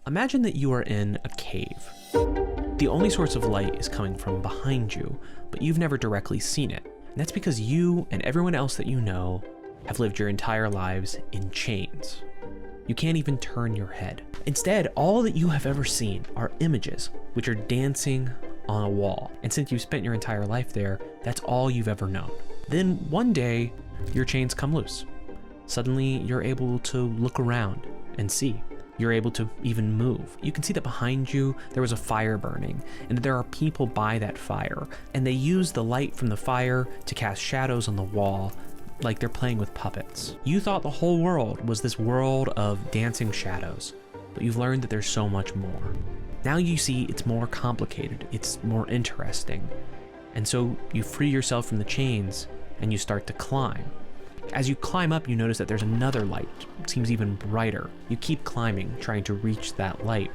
Imagine that you are in a cave. The only source of light is coming from behind you, but you've never directly seen it. And that's because you and everyone else that you know have lived your entire lives in chains. You can't even turn your head. Instead, all that you have ever seen are images, which are dancing on a wall. And since you've spent your entire life there, that's all you've ever known. Then one day, your chains come loose. Suddenly, you're able to look around and see. You're able to even move. You can see that behind you, there was a fire burning, and that there are people by that fire, and they use the light from the fire to cast shadows on the wall, like they're playing with puppets. You thought the whole world was this world of dancing shadows, but you've learned that there's so much more. Now you see it's more complicated, it's more interesting, and so you free yourself from the chains, and you start to climb. As you climb up, you notice that there's another light. It seems even brighter. You keep climbing, trying to reach that light.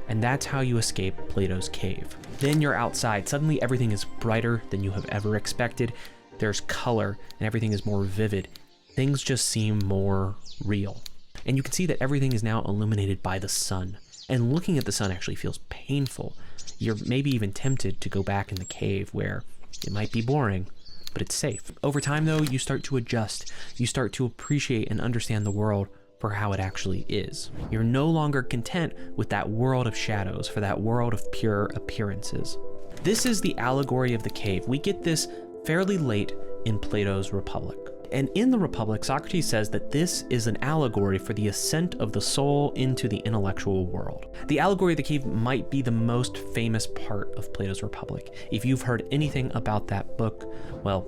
And that's how you escape Plato's cave. Then you're outside. Suddenly everything is brighter than you have ever expected. There's color and everything is more vivid. Things just seem more real. And you can see that everything is now illuminated by the sun. And looking at the sun actually feels painful. You're maybe even tempted to go back in the cave where it might be boring, but it's safe. Over time though, you start to adjust. You start to appreciate and understand the world for how it actually is. You're no longer content with that world of shadows, for that world of pure appearances. This is the allegory of the cave. We get this fairly late in Plato's Republic. And in the Republic, Socrates says that this is an allegory for the ascent of the soul into the intellectual world. The allegory of the cave might be the most famous part of Plato's Republic. If you've heard anything about that book, well,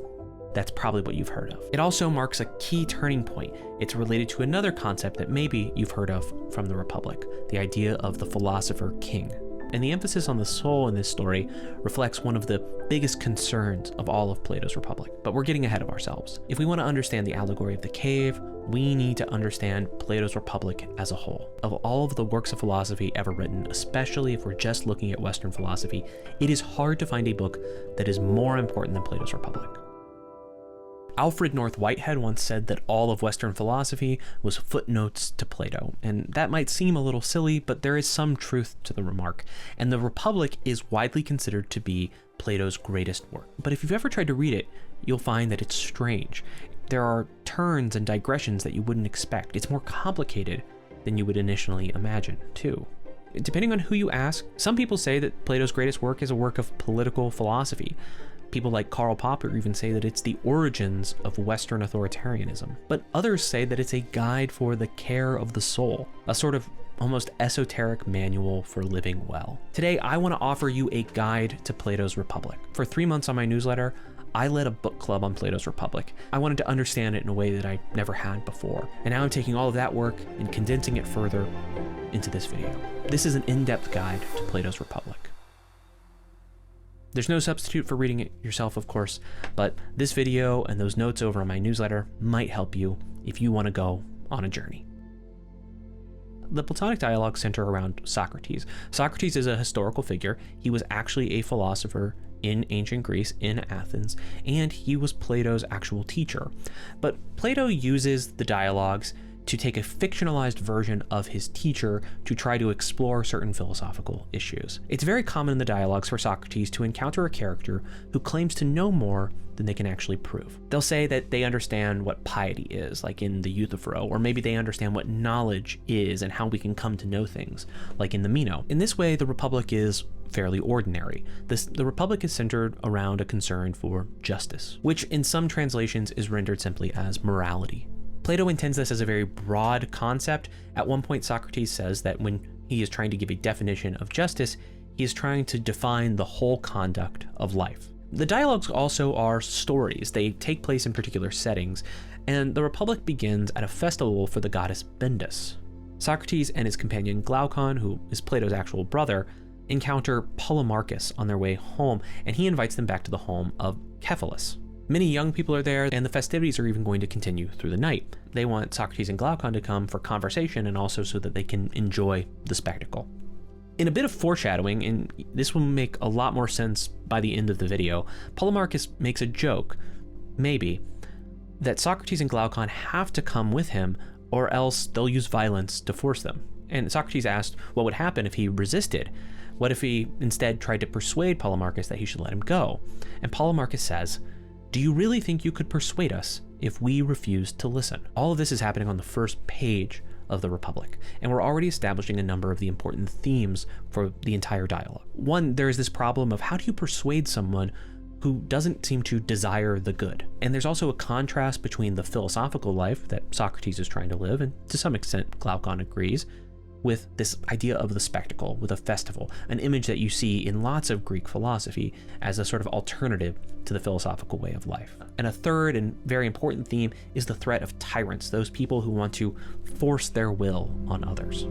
that's probably what you've heard of. It also marks a key turning point. It's related to another concept that maybe you've heard of from the Republic, the idea of the Philosopher King. And the emphasis on the soul in this story reflects one of the biggest concerns of all of Plato's Republic. But we're getting ahead of ourselves. If we want to understand the allegory of the cave, we need to understand Plato's Republic as a whole. Of all of the works of philosophy ever written, especially if we're just looking at Western philosophy, it is hard to find a book that is more important than Plato's Republic. Alfred North Whitehead once said that all of Western philosophy was footnotes to Plato, and that might seem a little silly, but there is some truth to the remark, and the Republic is widely considered to be Plato's greatest work. But if you've ever tried to read it, you'll find that it's strange. There are turns and digressions that you wouldn't expect. It's more complicated than you would initially imagine, too. Depending on who you ask, some people say that Plato's greatest work is a work of political philosophy. People like Karl Popper even say that it's the origins of Western authoritarianism. But others say that it's a guide for the care of the soul, a sort of almost esoteric manual for living well. Today, I want to offer you a guide to Plato's Republic. For 3 months on my newsletter, I led a book club on Plato's Republic. I wanted to understand it in a way that I never had before. And now I'm taking all of that work and condensing it further into this video. This is an in-depth guide to Plato's Republic. There's no substitute for reading it yourself, of course, but this video and those notes over on my newsletter might help you if you want to go on a journey. The Platonic dialogues center around Socrates. Socrates is a historical figure. He was actually a philosopher in ancient Greece, in Athens, and he was Plato's actual teacher. But Plato uses the dialogues to take a fictionalized version of his teacher to try to explore certain philosophical issues. It's very common in the dialogues for Socrates to encounter a character who claims to know more than they can actually prove. They'll say that they understand what piety is, like in the Euthyphro, or maybe they understand what knowledge is and how we can come to know things, like in the Meno. In this way, the Republic is fairly ordinary. The Republic is centered around a concern for justice, which in some translations is rendered simply as morality. Plato intends this as a very broad concept. At one point, Socrates says that when he is trying to give a definition of justice, he is trying to define the whole conduct of life. The dialogues also are stories. They take place in particular settings, and the Republic begins at a festival for the goddess Bendis. Socrates and his companion Glaucon, who is Plato's actual brother, encounter Polemarchus on their way home, and he invites them back to the home of Cephalus. Many young people are there, and the festivities are even going to continue through the night. They want Socrates and Glaucon to come for conversation and also so that they can enjoy the spectacle. In a bit of foreshadowing, and this will make a lot more sense by the end of the video, Polemarchus makes a joke, maybe, that Socrates and Glaucon have to come with him or else they'll use violence to force them. And Socrates asked what would happen if he resisted. What if he instead tried to persuade Polemarchus that he should let him go? And Polemarchus says, "Do you really think you could persuade us if we refused to listen?" All of this is happening on the first page of the Republic, and we're already establishing a number of the important themes for the entire dialogue. One, there is this problem of how do you persuade someone who doesn't seem to desire the good? And there's also a contrast between the philosophical life that Socrates is trying to live, and to some extent Glaucon agrees, with this idea of the spectacle, with a festival, an image that you see in lots of Greek philosophy as a sort of alternative to the philosophical way of life. And a third and very important theme is the threat of tyrants, those people who want to force their will on others.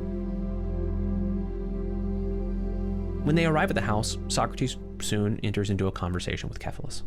When they arrive at the house, Socrates soon enters into a conversation with Cephalus.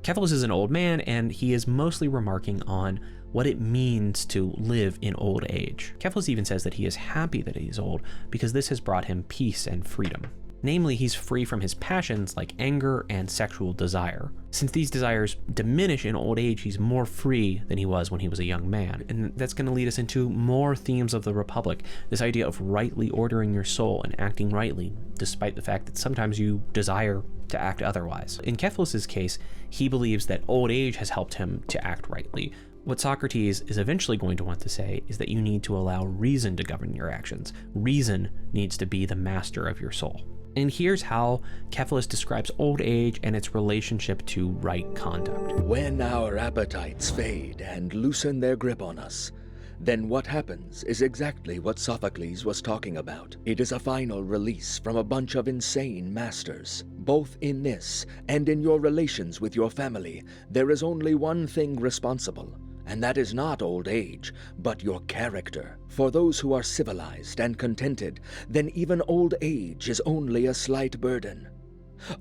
Cephalus is an old man, and he is mostly remarking on what it means to live in old age. Cephalus even says that he is happy that he is old because this has brought him peace and freedom. Namely, he's free from his passions like anger and sexual desire. Since these desires diminish in old age, he's more free than he was when he was a young man. And that's going to lead us into more themes of the Republic, this idea of rightly ordering your soul and acting rightly, despite the fact that sometimes you desire to act otherwise. In Cephalus's case, he believes that old age has helped him to act rightly. What Socrates is eventually going to want to say is that you need to allow reason to govern your actions. Reason needs to be the master of your soul. And here's how Cephalus describes old age and its relationship to right conduct. When our appetites fade and loosen their grip on us, then what happens is exactly what Sophocles was talking about. It is a final release from a bunch of insane masters. Both in this and in your relations with your family, there is only one thing responsible, and that is not old age, but your character. For those who are civilized and contented, then even old age is only a slight burden.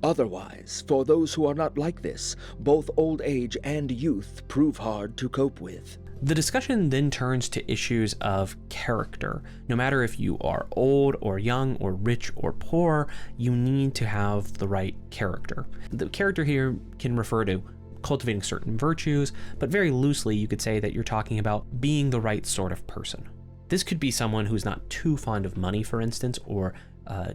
Otherwise, for those who are not like this, both old age and youth prove hard to cope with. The discussion then turns to issues of character. No matter if you are old or young or rich or poor, you need to have the right character. The character here can refer to cultivating certain virtues, but very loosely you could say that you're talking about being the right sort of person. This could be someone who's not too fond of money, for instance, or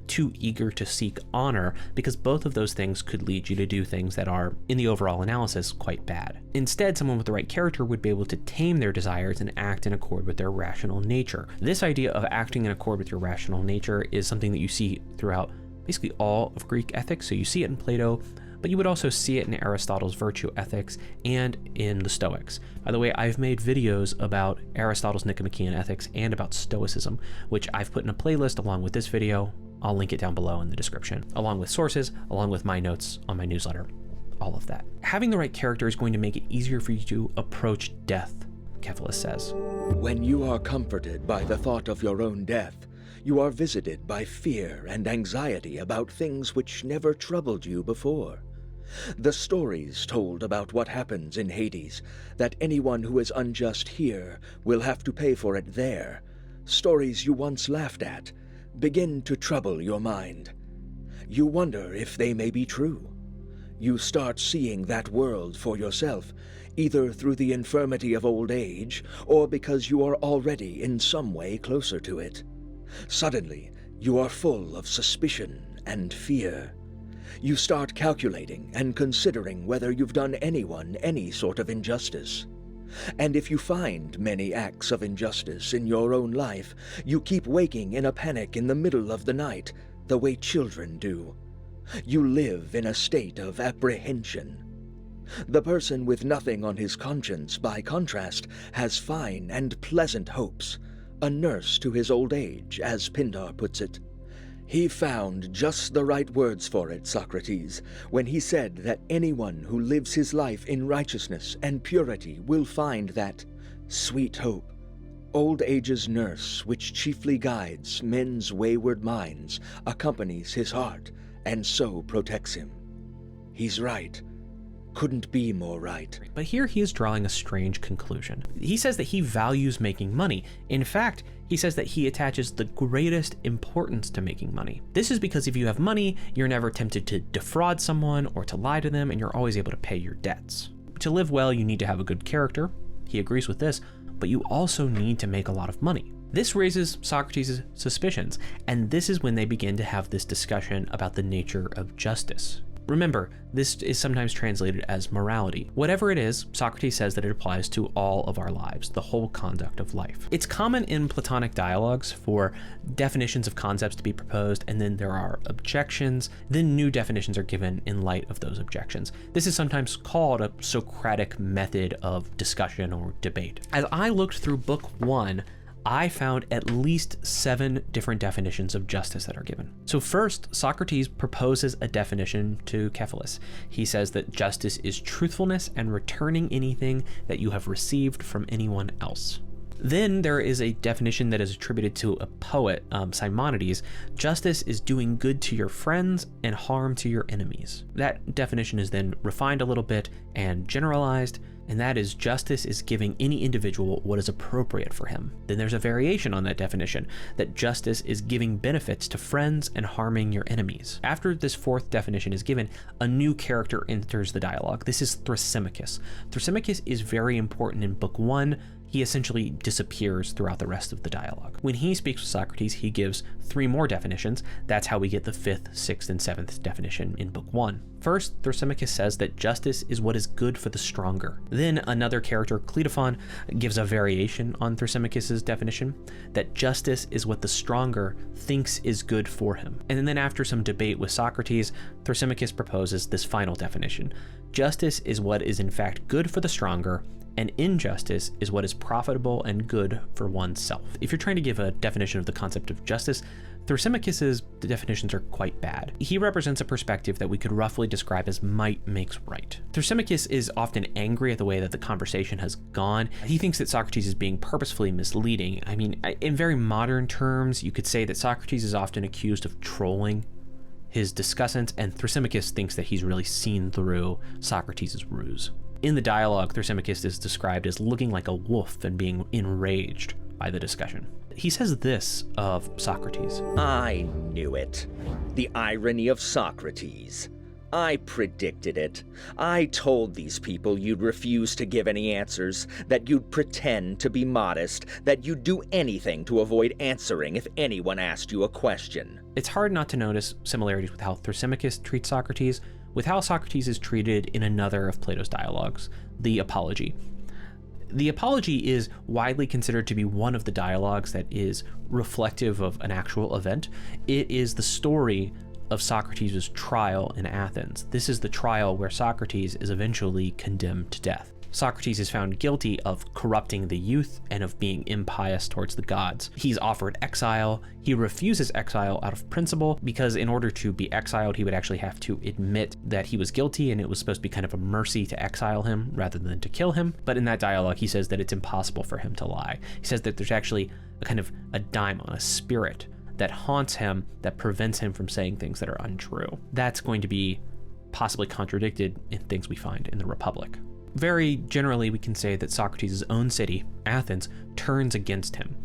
too eager to seek honor, because both of those things could lead you to do things that are, in the overall analysis, quite bad. Instead, someone with the right character would be able to tame their desires and act in accord with their rational nature. This idea of acting in accord with your rational nature is something that you see throughout basically all of Greek ethics. So you see it in Plato, but you would also see it in Aristotle's virtue ethics and in the Stoics. By the way, I've made videos about Aristotle's Nicomachean Ethics and about Stoicism, which I've put in a playlist along with this video. I'll link it down below in the description, along with sources, along with my notes on my newsletter, all of that. Having the right character is going to make it easier for you to approach death, Cephalus says. When you are comforted by the thought of your own death, you are visited by fear and anxiety about things which never troubled you before. The stories told about what happens in Hades, that anyone who is unjust here will have to pay for it there, stories you once laughed at, begin to trouble your mind. You wonder if they may be true. You start seeing that world for yourself, either through the infirmity of old age, or because you are already in some way closer to it. Suddenly, you are full of suspicion and fear. You start calculating and considering whether you've done anyone any sort of injustice. And if you find many acts of injustice in your own life, you keep waking in a panic in the middle of the night, the way children do. You live in a state of apprehension. The person with nothing on his conscience, by contrast, has fine and pleasant hopes, a nurse to his old age, as Pindar puts it. He found just the right words for it, Socrates, when he said that anyone who lives his life in righteousness and purity will find that sweet hope, old age's nurse, which chiefly guides men's wayward minds, accompanies his heart, and so protects him. He's right. Couldn't be more right. But here he is drawing a strange conclusion. He says that he values making money. In fact, he says that he attaches the greatest importance to making money. This is because if you have money, you're never tempted to defraud someone or to lie to them, and you're always able to pay your debts. To live well, you need to have a good character. He agrees with this, but you also need to make a lot of money. This raises Socrates' suspicions, and this is when they begin to have this discussion about the nature of justice. Remember, this is sometimes translated as morality. Whatever it is, Socrates says that it applies to all of our lives, the whole conduct of life. It's common in Platonic dialogues for definitions of concepts to be proposed, and then there are objections, then new definitions are given in light of those objections. This is sometimes called a Socratic method of discussion or debate. As I looked through Book 1, I found at least 7 different definitions of justice that are given. So first, Socrates proposes a definition to Cephalus. He says that justice is truthfulness and returning anything that you have received from anyone else. Then there is a definition that is attributed to a poet, Simonides. Justice is doing good to your friends and harm to your enemies. That definition is then refined a little bit and generalized, and that is justice is giving any individual what is appropriate for him. Then there's a variation on that definition, that justice is giving benefits to friends and harming your enemies. After this fourth definition is given, a new character enters the dialogue. This is Thrasymachus. Thrasymachus is very important in Book 1. He essentially disappears throughout the rest of the dialogue. When he speaks with Socrates, he gives 3 more definitions. That's how we get the 5th, 6th, and 7th definition in Book 1. First, Thrasymachus says that justice is what is good for the stronger. Then another character, Cleitophon, gives a variation on Thrasymachus' definition, that justice is what the stronger thinks is good for him. And then after some debate with Socrates, Thrasymachus proposes this final definition. Justice is what is in fact good for the stronger, and injustice is what is profitable and good for oneself. If you're trying to give a definition of the concept of justice, Thrasymachus' definitions are quite bad. He represents a perspective that we could roughly describe as might makes right. Thrasymachus is often angry at the way that the conversation has gone. He thinks that Socrates is being purposefully misleading. I mean, in very modern terms, you could say that Socrates is often accused of trolling his discussants, and Thrasymachus thinks that he's really seen through Socrates' ruse. In the dialogue, Thrasymachus is described as looking like a wolf and being enraged by the discussion. He says this of Socrates. I knew it. The irony of Socrates. I predicted it. I told these people you'd refuse to give any answers, that you'd pretend to be modest, that you'd do anything to avoid answering if anyone asked you a question. It's hard not to notice similarities with how Thrasymachus treats Socrates, with how Socrates is treated in another of Plato's dialogues, the Apology. The Apology is widely considered to be one of the dialogues that is reflective of an actual event. It is the story of Socrates' trial in Athens. This is the trial where Socrates is eventually condemned to death. Socrates is found guilty of corrupting the youth and of being impious towards the gods. He's offered exile. He refuses exile out of principle because in order to be exiled, he would actually have to admit that he was guilty, and it was supposed to be kind of a mercy to exile him rather than to kill him. But in that dialogue, he says that it's impossible for him to lie. He says that there's actually a kind of a daimon, a spirit that haunts him, that prevents him from saying things that are untrue. That's going to be possibly contradicted in things we find in the Republic. Very generally, we can say that Socrates' own city, Athens, turns against him.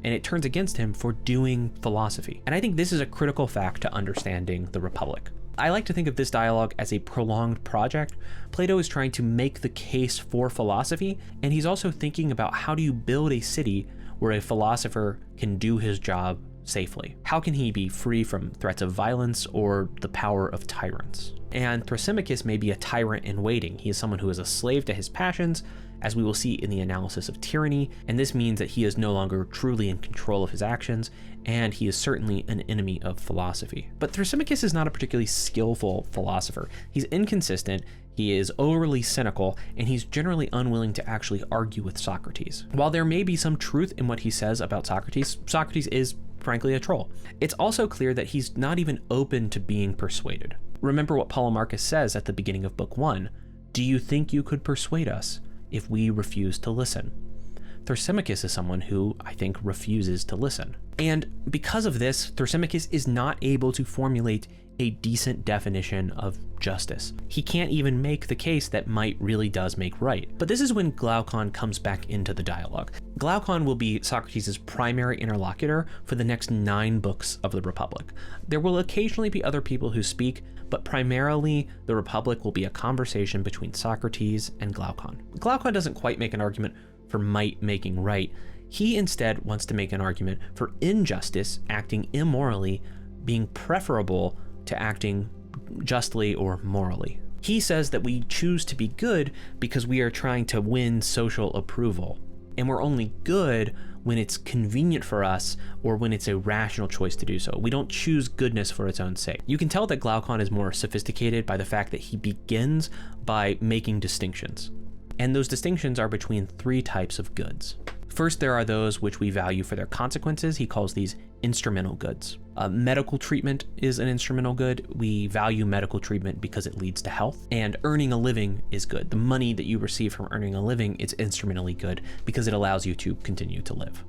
And it turns against him for doing philosophy. And I think this is a critical fact to understanding the Republic. I like to think of this dialogue as a prolonged project. Plato is trying to make the case for philosophy, and he's also thinking about how do you build a city where a philosopher can do his job safely? How can he be free from threats of violence or the power of tyrants? And Thrasymachus may be a tyrant in waiting. He is someone who is a slave to his passions, as we will see in the analysis of tyranny, and this means that he is no longer truly in control of his actions, and he is certainly an enemy of philosophy. But Thrasymachus is not a particularly skillful philosopher. He's inconsistent, he is overly cynical, and he's generally unwilling to actually argue with Socrates. While there may be some truth in what he says about Socrates, Socrates is frankly a troll. It's also clear that he's not even open to being persuaded. Remember what Polemarchus says at the beginning of Book 1. Do you think you could persuade us if we refuse to listen? Thrasymachus is someone who, I think, refuses to listen. And because of this, Thrasymachus is not able to formulate a decent definition of justice. He can't even make the case that might really does make right. But this is when Glaucon comes back into the dialogue. Glaucon will be Socrates' primary interlocutor for the next 9 books of the Republic. There will occasionally be other people who speak, but primarily the Republic will be a conversation between Socrates and Glaucon. Glaucon doesn't quite make an argument for might making right. He instead wants to make an argument for injustice, acting immorally, being preferable to acting justly or morally. He says that we choose to be good because we are trying to win social approval, and we're only good when it's convenient for us or when it's a rational choice to do so. We don't choose goodness for its own sake. You can tell that Glaucon is more sophisticated by the fact that he begins by making distinctions. And those distinctions are between three types of goods. First, there are those which we value for their consequences. He calls these instrumental goods. Medical treatment is an instrumental good. We value medical treatment because it leads to health. And earning a living is good. The money that you receive from earning a living is instrumentally good because it allows you to continue to live.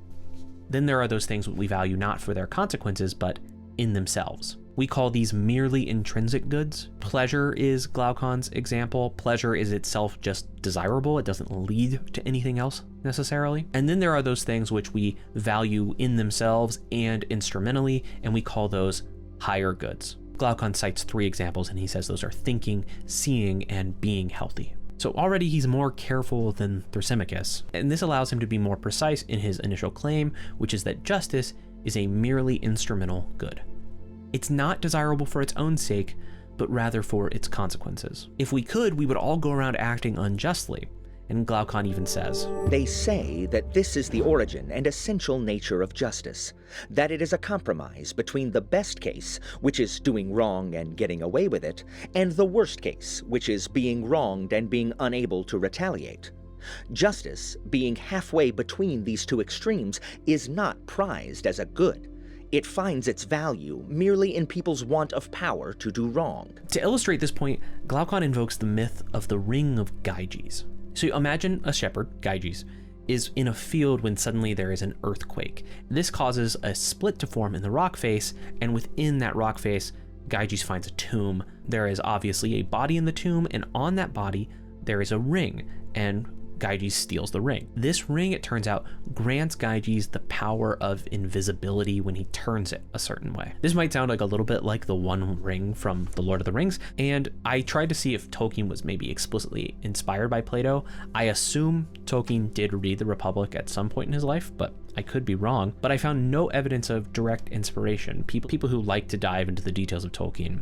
Then there are those things that we value not for their consequences, but in themselves. We call these merely intrinsic goods. Pleasure is Glaucon's example. Pleasure is itself just desirable. It doesn't lead to anything else necessarily. And then there are those things which we value in themselves and instrumentally, and we call those higher goods. Glaucon cites three examples, and he says those are thinking, seeing, and being healthy. So already he's more careful than Thrasymachus, and this allows him to be more precise in his initial claim, which is that justice is a merely instrumental good. It's not desirable for its own sake, but rather for its consequences. If we could, we would all go around acting unjustly. And Glaucon even says, "They say that this is the origin and essential nature of justice, that it is a compromise between the best case, which is doing wrong and getting away with it, and the worst case, which is being wronged and being unable to retaliate. Justice, being halfway between these two extremes, is not prized as a good. It finds its value merely in people's want of power to do wrong." To illustrate this point, Glaucon invokes the myth of the Ring of Gyges. So imagine a shepherd, Gyges, is in a field when suddenly there is an earthquake. This causes a split to form in the rock face, and within that rock face, Gyges finds a tomb. There is obviously a body in the tomb, and on that body, there is a ring, and Gyges steals the ring. This ring, it turns out, grants Gyges the power of invisibility when he turns it a certain way. This might sound like a little bit like the One Ring from The Lord of the Rings, and I tried to see if Tolkien was maybe explicitly inspired by Plato. I assume Tolkien did read The Republic at some point in his life, but I could be wrong. But I found no evidence of direct inspiration. People who like to dive into the details of Tolkien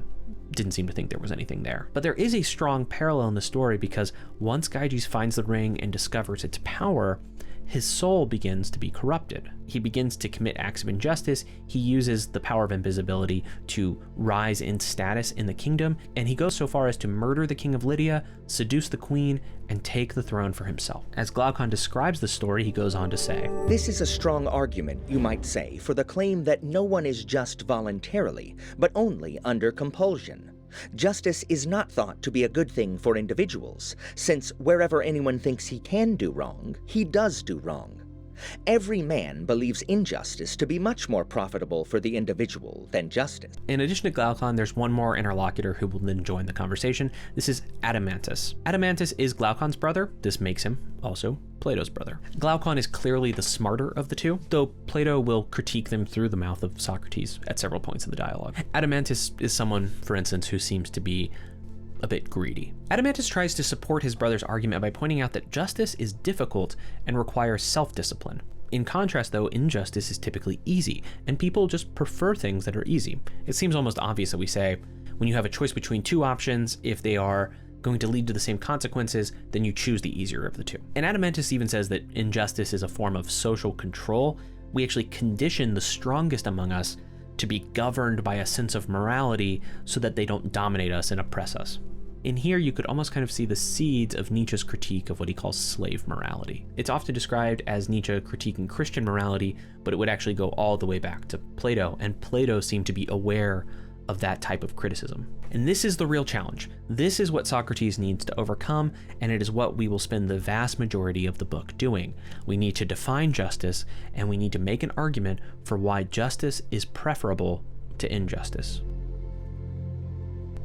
didn't seem to think there was anything there. But there is a strong parallel in the story because once Gyges finds the ring and discovers its power, his soul begins to be corrupted. He begins to commit acts of injustice. He uses the power of invisibility to rise in status in the kingdom, and he goes so far as to murder the king of Lydia, seduce the queen, and take the throne for himself. As Glaucon describes the story, he goes on to say, "This is a strong argument, you might say, for the claim that no one is just voluntarily, but only under compulsion. Justice is not thought to be a good thing for individuals, since wherever anyone thinks he can do wrong, he does do wrong. Every man believes injustice to be much more profitable for the individual than justice." In addition to Glaucon, there's one more interlocutor who will then join the conversation. This is Adeimantus. Adeimantus is Glaucon's brother. This makes him also Plato's brother. Glaucon is clearly the smarter of the two, though Plato will critique them through the mouth of Socrates at several points in the dialogue. Adeimantus is someone, for instance, who seems to be a bit greedy. Adeimantus tries to support his brother's argument by pointing out that justice is difficult and requires self-discipline. In contrast, though, injustice is typically easy, and people just prefer things that are easy. It seems almost obvious that we say, when you have a choice between two options, if they are going to lead to the same consequences, then you choose the easier of the two. And Adeimantus even says that injustice is a form of social control. We actually condition the strongest among us to be governed by a sense of morality so that they don't dominate us and oppress us. In here, you could almost kind of see the seeds of Nietzsche's critique of what he calls slave morality. It's often described as Nietzsche critiquing Christian morality, but it would actually go all the way back to Plato, and Plato seemed to be aware of that type of criticism. And this is the real challenge. This is what Socrates needs to overcome, and it is what we will spend the vast majority of the book doing. We need to define justice, and we need to make an argument for why justice is preferable to injustice.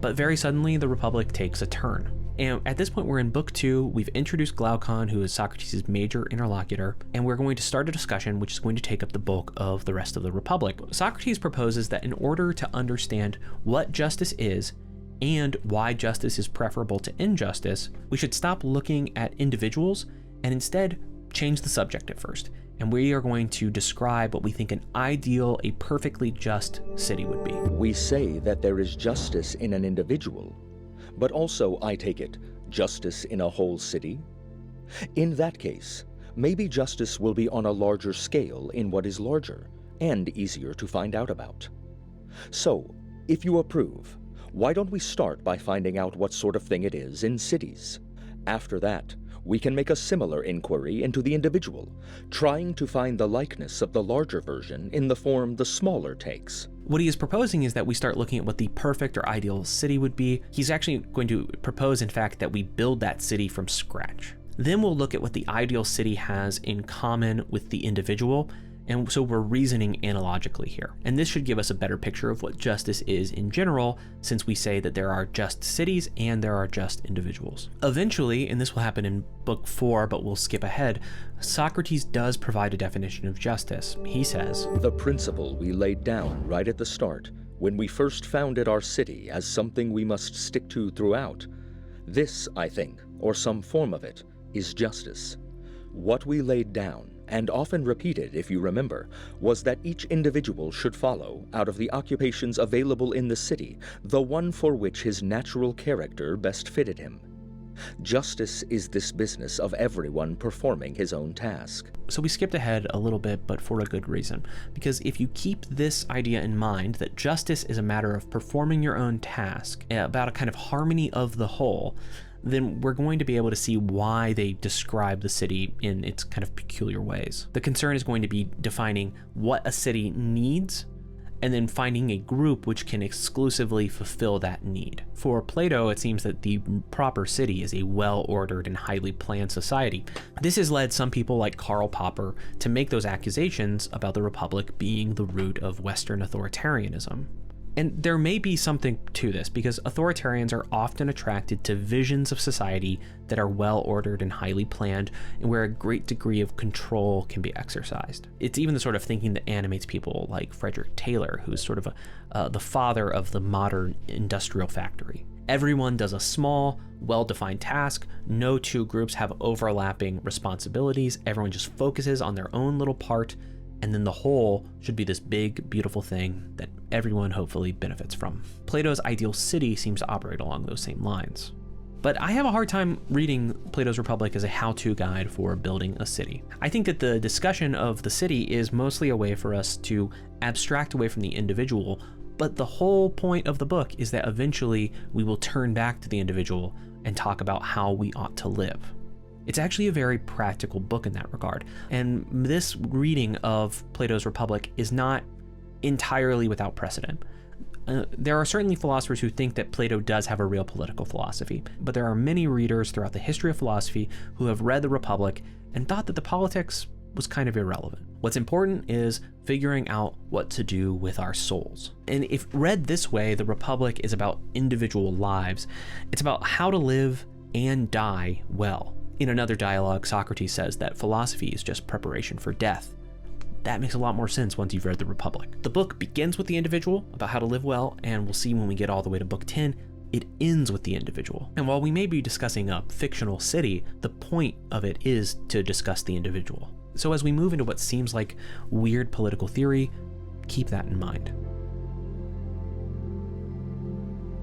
But very suddenly, the Republic takes a turn. And at this point, we're in book 2. We've introduced Glaucon, who is Socrates' major interlocutor, and we're going to start a discussion which is going to take up the bulk of the rest of the Republic. Socrates proposes that in order to understand what justice is and why justice is preferable to injustice, we should stop looking at individuals and instead change the subject at first and we are going to describe what we think an ideal, a perfectly just city would be. We say that there is justice in an individual, but also, I take it, justice in a whole city? In that case, maybe justice will be on a larger scale in what is larger and easier to find out about. So, if you approve, why don't we start by finding out what sort of thing it is in cities? After that, we can make a similar inquiry into the individual, trying to find the likeness of the larger version in the form the smaller takes. What he is proposing is that we start looking at what the perfect or ideal city would be. He's actually going to propose, in fact, that we build that city from scratch. Then we'll look at what the ideal city has in common with the individual, and so we're reasoning analogically here. And this should give us a better picture of what justice is in general, since we say that there are just cities and there are just individuals. Eventually, and this will happen in book 4, but we'll skip ahead, Socrates does provide a definition of justice. He says, "The principle we laid down right at the start, when we first founded our city as something we must stick to throughout, this, I think, or some form of it, is justice. What we laid down, and often repeated, if you remember, was that each individual should follow, out of the occupations available in the city, the one for which his natural character best fitted him. Justice is this business of everyone performing his own task." So we skipped ahead a little bit, but for a good reason. Because if you keep this idea in mind, that justice is a matter of performing your own task, about a kind of harmony of the whole, then we're going to be able to see why they describe the city in its kind of peculiar ways. The concern is going to be defining what a city needs, and then finding a group which can exclusively fulfill that need. For Plato, it seems that the proper city is a well-ordered and highly planned society. This has led some people like Karl Popper to make those accusations about the Republic being the root of Western authoritarianism. And there may be something to this, because authoritarians are often attracted to visions of society that are well-ordered and highly planned, and where a great degree of control can be exercised. It's even the sort of thinking that animates people like Frederick Taylor, who's sort of the father of the modern industrial factory. Everyone does a small, well-defined task. No two groups have overlapping responsibilities. Everyone just focuses on their own little part, and then the whole should be this big, beautiful thing that everyone hopefully benefits from. Plato's ideal city seems to operate along those same lines. But I have a hard time reading Plato's Republic as a how-to guide for building a city. I think that the discussion of the city is mostly a way for us to abstract away from the individual, but the whole point of the book is that eventually we will turn back to the individual and talk about how we ought to live. It's actually a very practical book in that regard, and this reading of Plato's Republic is not entirely without precedent. There are certainly philosophers who think that Plato does have a real political philosophy, but there are many readers throughout the history of philosophy who have read the Republic and thought that the politics was kind of irrelevant. What's important is figuring out what to do with our souls. And if read this way, the Republic is about individual lives. It's about how to live and die well. In another dialogue, Socrates says that philosophy is just preparation for death. That makes a lot more sense once you've read the Republic. The book begins with the individual, about how to live well, and we'll see when we get all the way to book 10, it ends with the individual. And while we may be discussing a fictional city, the point of it is to discuss the individual. So as we move into what seems like weird political theory, keep that in mind.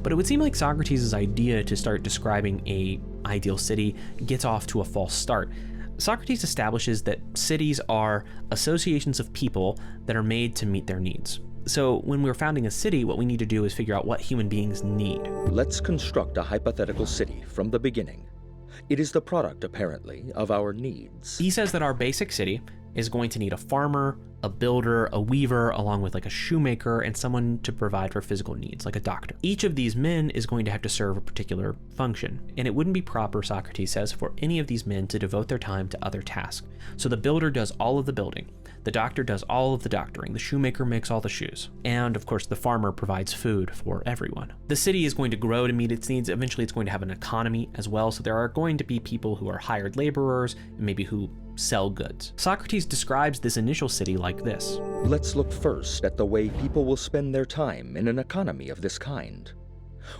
But it would seem like Socrates' idea to start describing a ideal city gets off to a false start. Socrates establishes that cities are associations of people that are made to meet their needs. So when we're founding a city, what we need to do is figure out what human beings need. Let's construct a hypothetical city from the beginning. It is the product, apparently, of our needs. He says that our basic city is going to need a farmer, a builder, a weaver, along with like a shoemaker, and someone to provide for physical needs, like a doctor. Each of these men is going to have to serve a particular function, and it wouldn't be proper, Socrates says, for any of these men to devote their time to other tasks. So the builder does all of the building, the doctor does all of the doctoring, the shoemaker makes all the shoes, and of course the farmer provides food for everyone. The city is going to grow to meet its needs. Eventually it's going to have an economy as well, so there are going to be people who are hired laborers, and maybe who sell goods. Socrates describes this initial city like this. Let's look first at the way people will spend their time in an economy of this kind.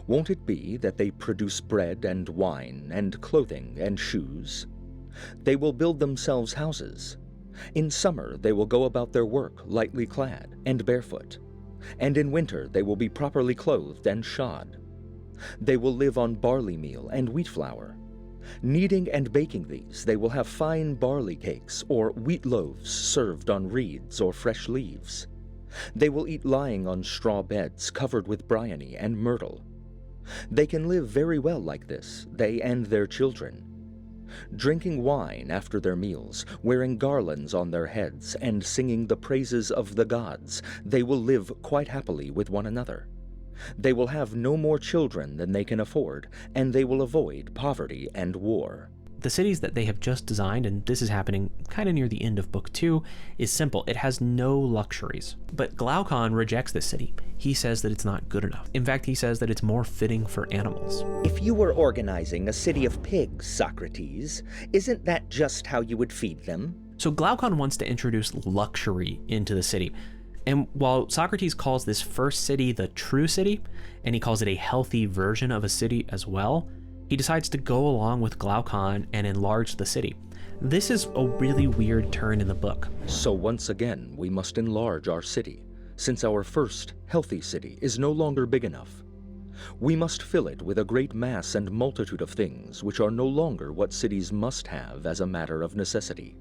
Won't it be that they produce bread and wine and clothing and shoes? They will build themselves houses. In summer they will go about their work lightly clad and barefoot, and in winter they will be properly clothed and shod. They will live on barley meal and wheat flour. Kneading and baking these, they will have fine barley cakes or wheat loaves served on reeds or fresh leaves. They will eat lying on straw beds covered with bryony and myrtle. They can live very well like this, they and their children. Drinking wine after their meals, wearing garlands on their heads, and singing the praises of the gods, they will live quite happily with one another. They will have no more children than they can afford, and they will avoid poverty and war. The cities that they have just designed, and this is happening kind of near the end of Book 2, is simple. It has no luxuries. But Glaucon rejects this city. He says that it's not good enough. In fact, he says that it's more fitting for animals. If you were organizing a city of pigs, Socrates, isn't that just how you would feed them? So Glaucon wants to introduce luxury into the city. And while Socrates calls this first city the true city, and he calls it a healthy version of a city as well, he decides to go along with Glaucon and enlarge the city. This is a really weird turn in the book. So once again, we must enlarge our city, since our first, healthy city is no longer big enough. We must fill it with a great mass and multitude of things which are no longer what cities must have as a matter of necessity.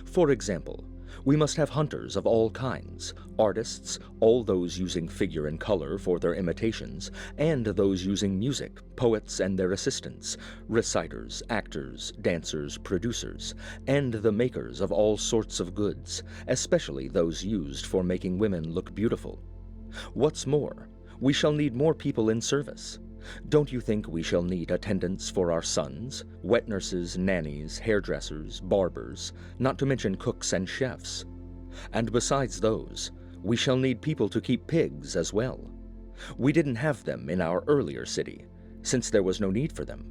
For example, we must have hunters of all kinds, artists, all those using figure and color for their imitations, and those using music, poets and their assistants, reciters, actors, dancers, producers, and the makers of all sorts of goods, especially those used for making women look beautiful. What's more, we shall need more people in service. Don't you think we shall need attendants for our sons, wet nurses, nannies, hairdressers, barbers, not to mention cooks and chefs? And besides those, we shall need people to keep pigs as well. We didn't have them in our earlier city, since there was no need for them.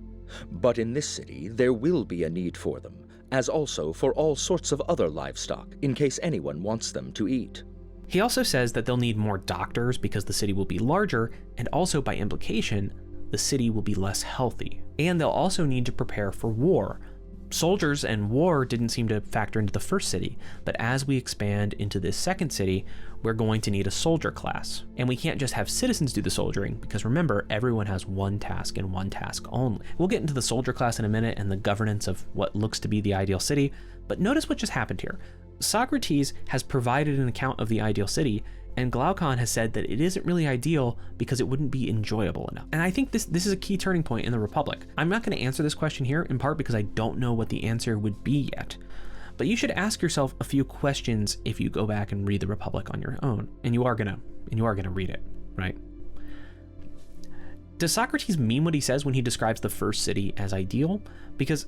But in this city there will be a need for them, as also for all sorts of other livestock, in case anyone wants them to eat. He also says that they'll need more doctors because the city will be larger, and also by implication, the city will be less healthy. And they'll also need to prepare for war. Soldiers and war didn't seem to factor into the first city, but as we expand into this second city, we're going to need a soldier class. And we can't just have citizens do the soldiering, because remember, everyone has one task and one task only. We'll get into the soldier class in a minute and the governance of what looks to be the ideal city, but notice what just happened here. Socrates has provided an account of the ideal city, and Glaucon has said that it isn't really ideal because it wouldn't be enjoyable enough. And I think this is a key turning point in the Republic. I'm not going to answer this question here, in part because I don't know what the answer would be yet. But you should ask yourself a few questions if you go back and read the Republic on your own, and you are gonna read it, right? Does Socrates mean what he says when he describes the first city as ideal? Because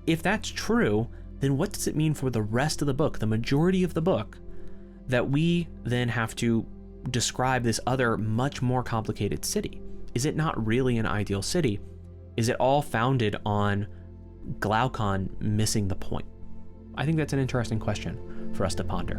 if that's true, then what does it mean for the rest of the book, the majority of the book, that we then have to describe this other, much more complicated city? Is it not really an ideal city? Is it all founded on Glaucon missing the point? I think that's an interesting question for us to ponder.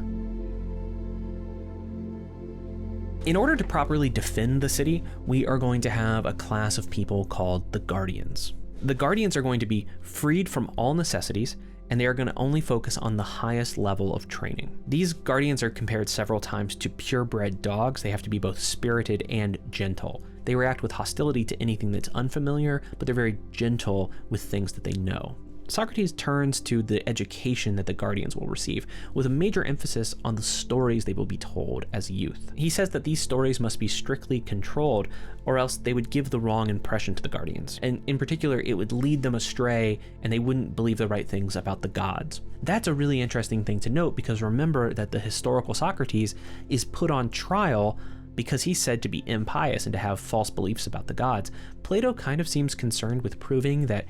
In order to properly defend the city, we are going to have a class of people called the Guardians. The Guardians are going to be freed from all necessities, and they are going to only focus on the highest level of training. These Guardians are compared several times to purebred dogs. They have to be both spirited and gentle. They react with hostility to anything that's unfamiliar, but they're very gentle with things that they know. Socrates turns to the education that the Guardians will receive, with a major emphasis on the stories they will be told as youth. He says that these stories must be strictly controlled, or else they would give the wrong impression to the Guardians. And in particular, it would lead them astray, and they wouldn't believe the right things about the gods. That's a really interesting thing to note, because remember that the historical Socrates is put on trial because he's said to be impious and to have false beliefs about the gods. Plato kind of seems concerned with proving that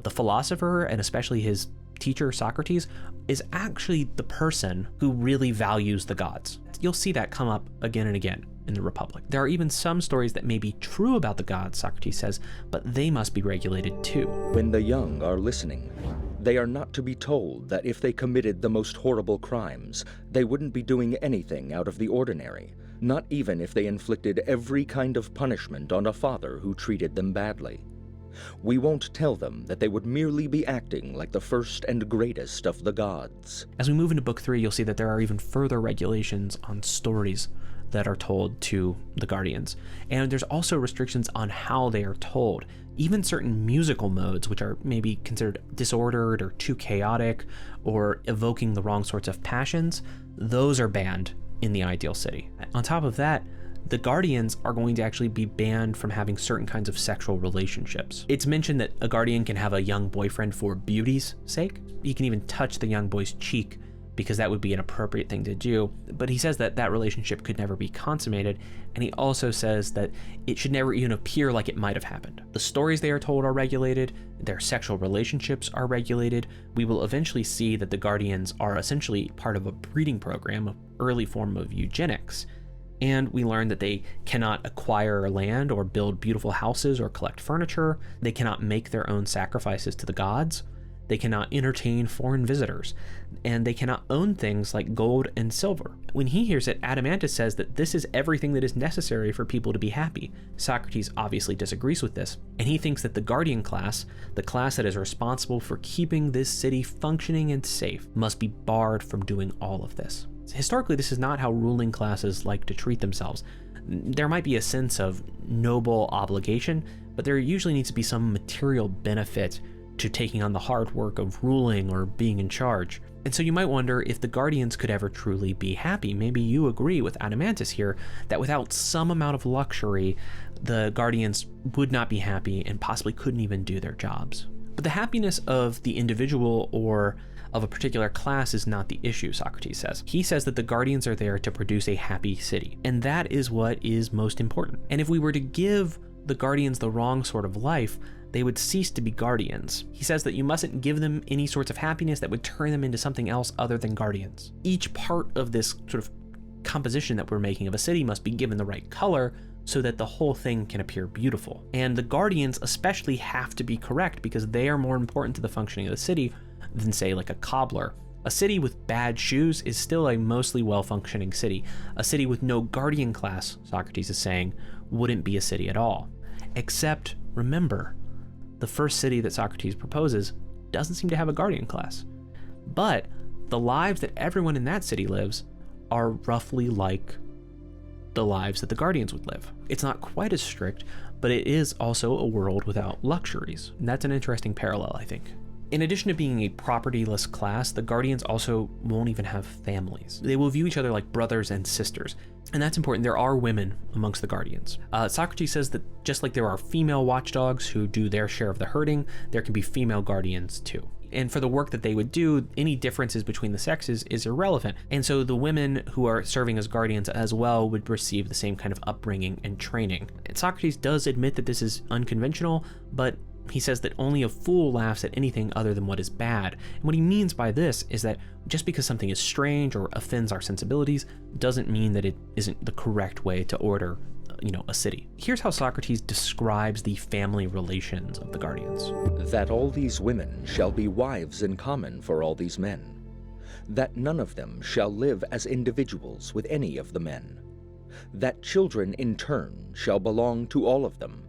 the philosopher, and especially his teacher Socrates, is actually the person who really values the gods. You'll see that come up again and again in the Republic. There are even some stories that may be true about the gods, Socrates says, but they must be regulated too. When the young are listening, they are not to be told that if they committed the most horrible crimes, they wouldn't be doing anything out of the ordinary, not even if they inflicted every kind of punishment on a father who treated them badly. We won't tell them that they would merely be acting like the first and greatest of the gods. As we move into Book 3, you'll see that there are even further regulations on stories that are told to the Guardians. And there's also restrictions on how they are told. Even certain musical modes, which are maybe considered disordered or too chaotic or evoking the wrong sorts of passions, those are banned in the ideal city. On top of that, the Guardians are going to actually be banned from having certain kinds of sexual relationships. It's mentioned that a Guardian can have a young boyfriend for beauty's sake. He can even touch the young boy's cheek because that would be an appropriate thing to do. But he says that that relationship could never be consummated, and he also says that it should never even appear like it might have happened. The stories they are told are regulated, their sexual relationships are regulated. We will eventually see that the Guardians are essentially part of a breeding program, an early form of eugenics. And we learn that they cannot acquire land or build beautiful houses or collect furniture. They cannot make their own sacrifices to the gods. They cannot entertain foreign visitors. And they cannot own things like gold and silver. When he hears it, Adeimantus says that this is everything that is necessary for people to be happy. Socrates obviously disagrees with this, and he thinks that the Guardian class, the class that is responsible for keeping this city functioning and safe, must be barred from doing all of this. Historically, this is not how ruling classes like to treat themselves. There might be a sense of noble obligation, but there usually needs to be some material benefit to taking on the hard work of ruling or being in charge. And so you might wonder if the Guardians could ever truly be happy. Maybe you agree with Adeimantus here that without some amount of luxury, the Guardians would not be happy and possibly couldn't even do their jobs. But the happiness of the individual or of a particular class is not the issue, Socrates says. He says that the Guardians are there to produce a happy city, and that is what is most important. And if we were to give the Guardians the wrong sort of life, they would cease to be Guardians. He says that you mustn't give them any sorts of happiness that would turn them into something else other than Guardians. Each part of this sort of composition that we're making of a city must be given the right color so that the whole thing can appear beautiful. And the Guardians especially have to be correct because they are more important to the functioning of the city than, say, like a cobbler. A city with bad shoes is still a mostly well-functioning city. A city with no Guardian class, Socrates is saying, wouldn't be a city at all. Except, remember, the first city that Socrates proposes doesn't seem to have a Guardian class. But the lives that everyone in that city lives are roughly like the lives that the Guardians would live. It's not quite as strict, but it is also a world without luxuries. And that's an interesting parallel, I think. In addition to being a propertyless class, the Guardians also won't even have families. They will view each other like brothers and sisters. And that's important. There are women amongst the Guardians. Socrates says that just like there are female watchdogs who do their share of the herding, there can be female Guardians too. And for the work that they would do, any differences between the sexes is irrelevant. And so the women who are serving as Guardians as well would receive the same kind of upbringing and training. And Socrates does admit that this is unconventional, but he says that only a fool laughs at anything other than what is bad. And what he means by this is that just because something is strange or offends our sensibilities doesn't mean that it isn't the correct way to order, a city. Here's how Socrates describes the family relations of the Guardians. That all these women shall be wives in common for all these men. That none of them shall live as individuals with any of the men. That children in turn shall belong to all of them.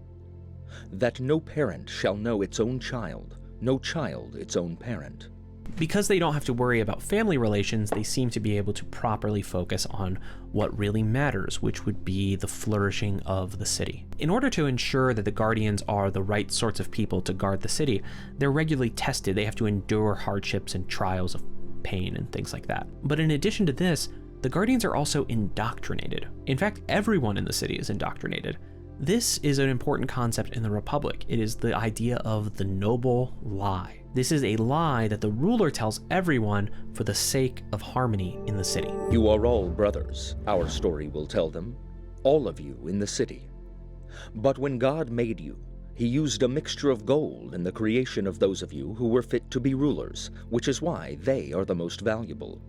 That no parent shall know its own child, no child its own parent. Because they don't have to worry about family relations, they seem to be able to properly focus on what really matters, which would be the flourishing of the city. In order to ensure that the Guardians are the right sorts of people to guard the city, they're regularly tested. They have to endure hardships and trials of pain and things like that. But in addition to this, the Guardians are also indoctrinated. In fact, everyone in the city is indoctrinated. This is an important concept in the Republic. It is the idea of the noble lie. This is a lie that the ruler tells everyone for the sake of harmony in the city. You are all brothers, our story will tell them, all of you in the city. But when God made you, he used a mixture of gold in the creation of those of you who were fit to be rulers, which is why they are the most valuable.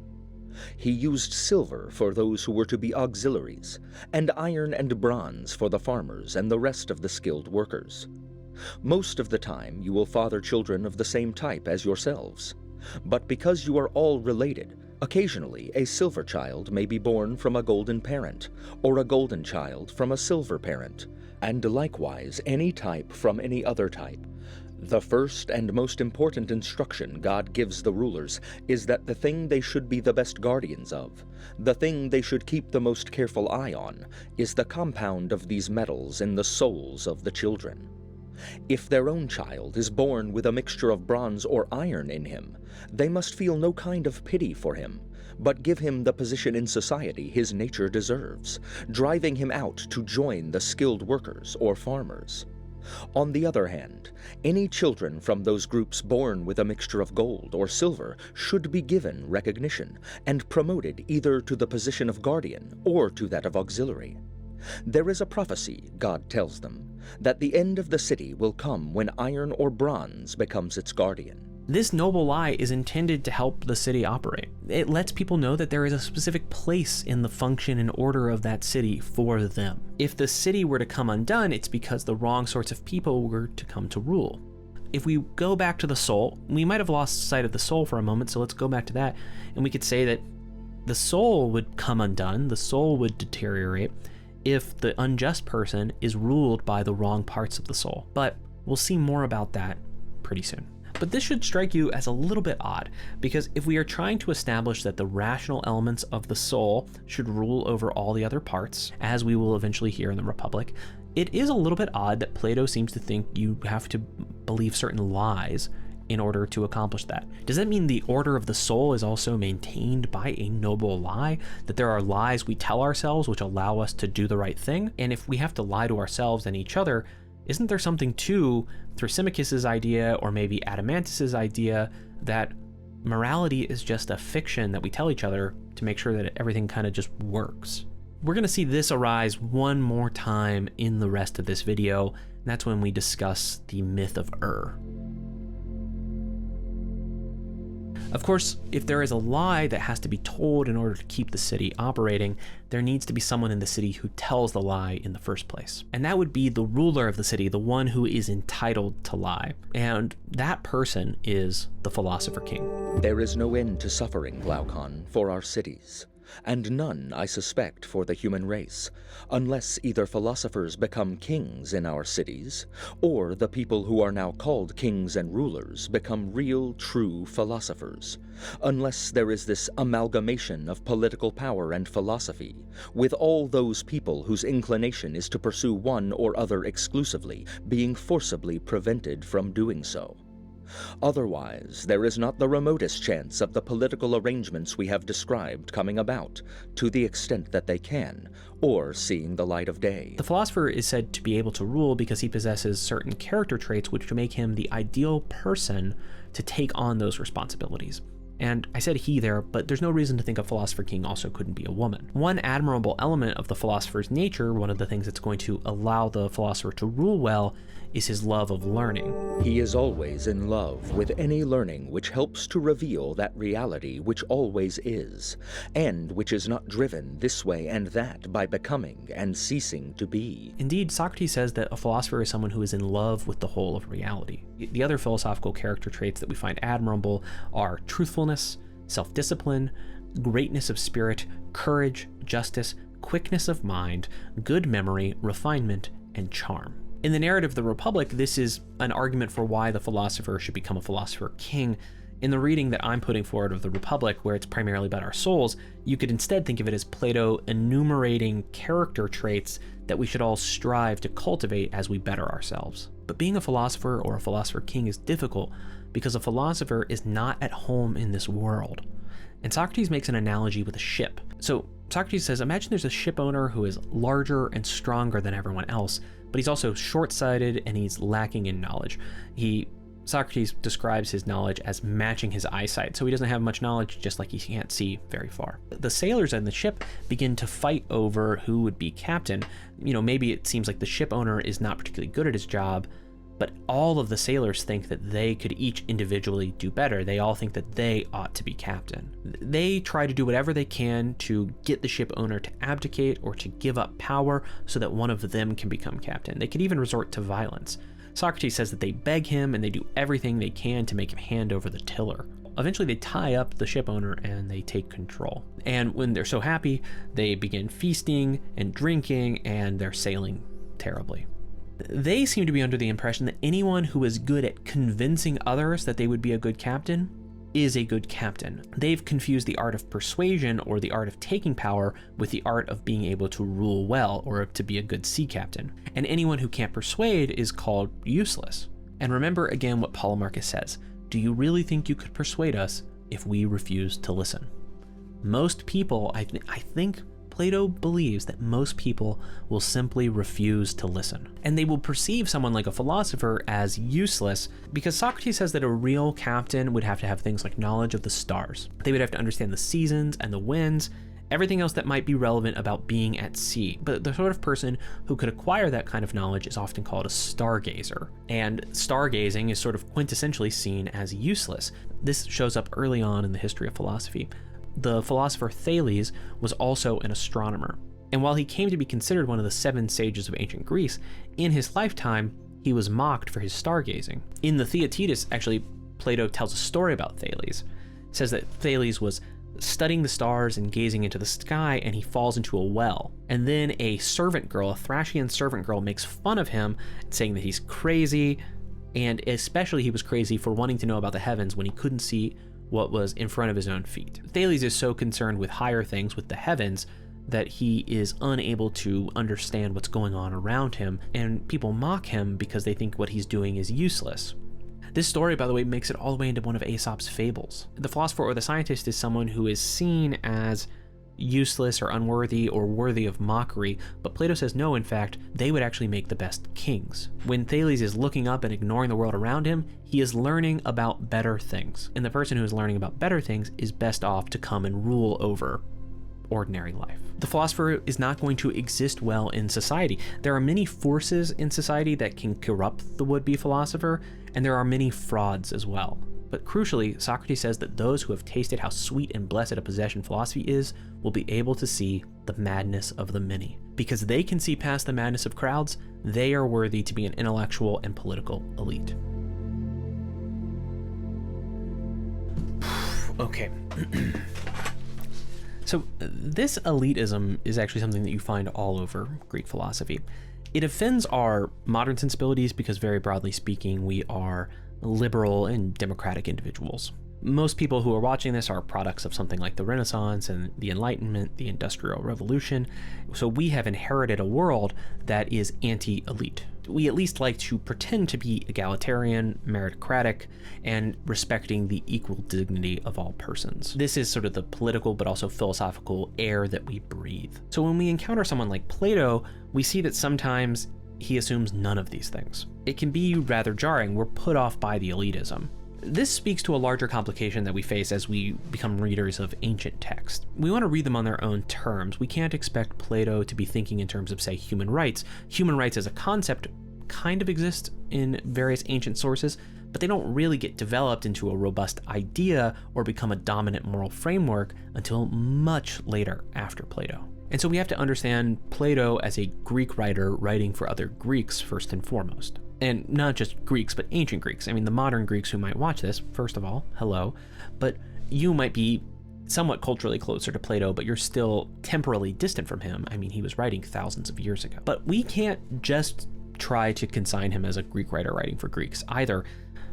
He used silver for those who were to be auxiliaries, and iron and bronze for the farmers and the rest of the skilled workers. Most of the time you will father children of the same type as yourselves. But because you are all related, occasionally a silver child may be born from a golden parent, or a golden child from a silver parent, and likewise any type from any other type. The first and most important instruction God gives the rulers is that the thing they should be the best guardians of, the thing they should keep the most careful eye on, is the compound of these metals in the souls of the children. If their own child is born with a mixture of bronze or iron in him, they must feel no kind of pity for him, but give him the position in society his nature deserves, driving him out to join the skilled workers or farmers. On the other hand, any children from those groups born with a mixture of gold or silver should be given recognition and promoted either to the position of guardian or to that of auxiliary. There is a prophecy, God tells them, that the end of the city will come when iron or bronze becomes its guardian. This noble lie is intended to help the city operate. It lets people know that there is a specific place in the function and order of that city for them. If the city were to come undone, it's because the wrong sorts of people were to come to rule. If we go back to the soul, we might have lost sight of the soul for a moment, so let's go back to that, and we could say that the soul would come undone, the soul would deteriorate, if the unjust person is ruled by the wrong parts of the soul. But we'll see more about that pretty soon. But this should strike you as a little bit odd, because if we are trying to establish that the rational elements of the soul should rule over all the other parts, as we will eventually hear in the Republic, it is a little bit odd that Plato seems to think you have to believe certain lies in order to accomplish that. Does that mean the order of the soul is also maintained by a noble lie? That there are lies we tell ourselves which allow us to do the right thing? And if we have to lie to ourselves and each other, isn't there something to Thrasymachus's idea, or maybe Adamantus's idea, that morality is just a fiction that we tell each other to make sure that everything kind of just works? We're going to see this arise one more time in the rest of this video, and that's when we discuss the myth of Of course, if there is a lie that has to be told in order to keep the city operating, there needs to be someone in the city who tells the lie in the first place. And that would be the ruler of the city, the one who is entitled to lie. And that person is the Philosopher King. There is no end to suffering, Glaucon, for our cities, and none, I suspect, for the human race, unless either philosophers become kings in our cities, or the people who are now called kings and rulers become real, true philosophers, unless there is this amalgamation of political power and philosophy, with all those people whose inclination is to pursue one or other exclusively being forcibly prevented from doing so. Otherwise, there is not the remotest chance of the political arrangements we have described coming about, to the extent that they can, or seeing the light of day. The philosopher is said to be able to rule because he possesses certain character traits which make him the ideal person to take on those responsibilities. And I said he there, but there's no reason to think a Philosopher King also couldn't be a woman. One admirable element of the philosopher's nature, one of the things that's going to allow the philosopher to rule well, is his love of learning. He is always in love with any learning which helps to reveal that reality which always is, and which is not driven this way and that by becoming and ceasing to be. Indeed, Socrates says that a philosopher is someone who is in love with the whole of reality. The other philosophical character traits that we find admirable are truthfulness, self-discipline, greatness of spirit, courage, justice, quickness of mind, good memory, refinement, and charm. In the narrative of the Republic, this is an argument for why the philosopher should become a philosopher king. In the reading that I'm putting forward of the Republic, where it's primarily about our souls, you could instead think of it as Plato enumerating character traits that we should all strive to cultivate as we better ourselves. But being a philosopher or a philosopher king is difficult because a philosopher is not at home in this world. And Socrates makes an analogy with a ship. So Socrates says, imagine there's a ship owner who is larger and stronger than everyone else, but he's also short-sighted and he's lacking in knowledge. Socrates describes his knowledge as matching his eyesight, so he doesn't have much knowledge, just like he can't see very far. The sailors on the ship begin to fight over who would be captain. Maybe it seems like the ship owner is not particularly good at his job, but all of the sailors think that they could each individually do better. They all think that they ought to be captain. They try to do whatever they can to get the ship owner to abdicate or to give up power so that one of them can become captain. They could even resort to violence. Socrates says that they beg him and they do everything they can to make him hand over the tiller. Eventually they tie up the ship owner and they take control. And when they're so happy, they begin feasting and drinking and they're sailing terribly. They seem to be under the impression that anyone who is good at convincing others that they would be a good captain is a good captain. They've confused the art of persuasion, or the art of taking power, with the art of being able to rule well, or to be a good sea captain. And anyone who can't persuade is called useless. And remember again what Polemarchus says: do you really think you could persuade us if we refuse to listen? Most people, I think Plato believes that most people will simply refuse to listen. And they will perceive someone like a philosopher as useless, because Socrates says that a real captain would have to have things like knowledge of the stars. They would have to understand the seasons and the winds, everything else that might be relevant about being at sea. But the sort of person who could acquire that kind of knowledge is often called a stargazer. And stargazing is sort of quintessentially seen as useless. This shows up early on in the history of philosophy. The philosopher Thales was also an astronomer. And while he came to be considered one of the 7 sages of ancient Greece, in his lifetime, he was mocked for his stargazing. In the Theaetetus, actually, Plato tells a story about Thales. It says that Thales was studying the stars and gazing into the sky, and he falls into a well. And then a servant girl, a Thracian servant girl, makes fun of him, saying that he's crazy, and especially he was crazy for wanting to know about the heavens when he couldn't see what was in front of his own feet. Thales is so concerned with higher things, with the heavens, that he is unable to understand what's going on around him, and people mock him because they think what he's doing is useless. This story, by the way, makes it all the way into one of Aesop's fables. The philosopher or the scientist is someone who is seen as useless or unworthy or worthy of mockery, but Plato says no, in fact, they would actually make the best kings. When Thales is looking up and ignoring the world around him, he is learning about better things. And the person who is learning about better things is best off to come and rule over ordinary life. The philosopher is not going to exist well in society. There are many forces in society that can corrupt the would-be philosopher, and there are many frauds as well. But crucially, Socrates says that those who have tasted how sweet and blessed a possession philosophy is will be able to see the madness of the many. Because they can see past the madness of crowds, they are worthy to be an intellectual and political elite. Okay. So this elitism is actually something that you find all over Greek philosophy. It offends our modern sensibilities because, very broadly speaking, we are liberal and democratic individuals. Most people who are watching this are products of something like the Renaissance and the Enlightenment, the Industrial Revolution. So we have inherited a world that is anti-elite. We at least like to pretend to be egalitarian, meritocratic, and respecting the equal dignity of all persons. This is sort of the political but also philosophical air that we breathe. So when we encounter someone like Plato, we see that sometimes he assumes none of these things. It can be rather jarring. We're put off by the elitism. This speaks to a larger complication that we face as we become readers of ancient texts. We want to read them on their own terms. We can't expect Plato to be thinking in terms of, say, human rights. Human rights as a concept kind of exist in various ancient sources, but they don't really get developed into a robust idea or become a dominant moral framework until much later after Plato. And so we have to understand Plato as a Greek writer writing for other Greeks first and foremost. And not just Greeks, but ancient Greeks. I mean, the modern Greeks who might watch this, first of all, hello, but you might be somewhat culturally closer to Plato, but you're still temporally distant from him. I mean, he was writing thousands of years ago. But we can't just try to consign him as a Greek writer writing for Greeks either,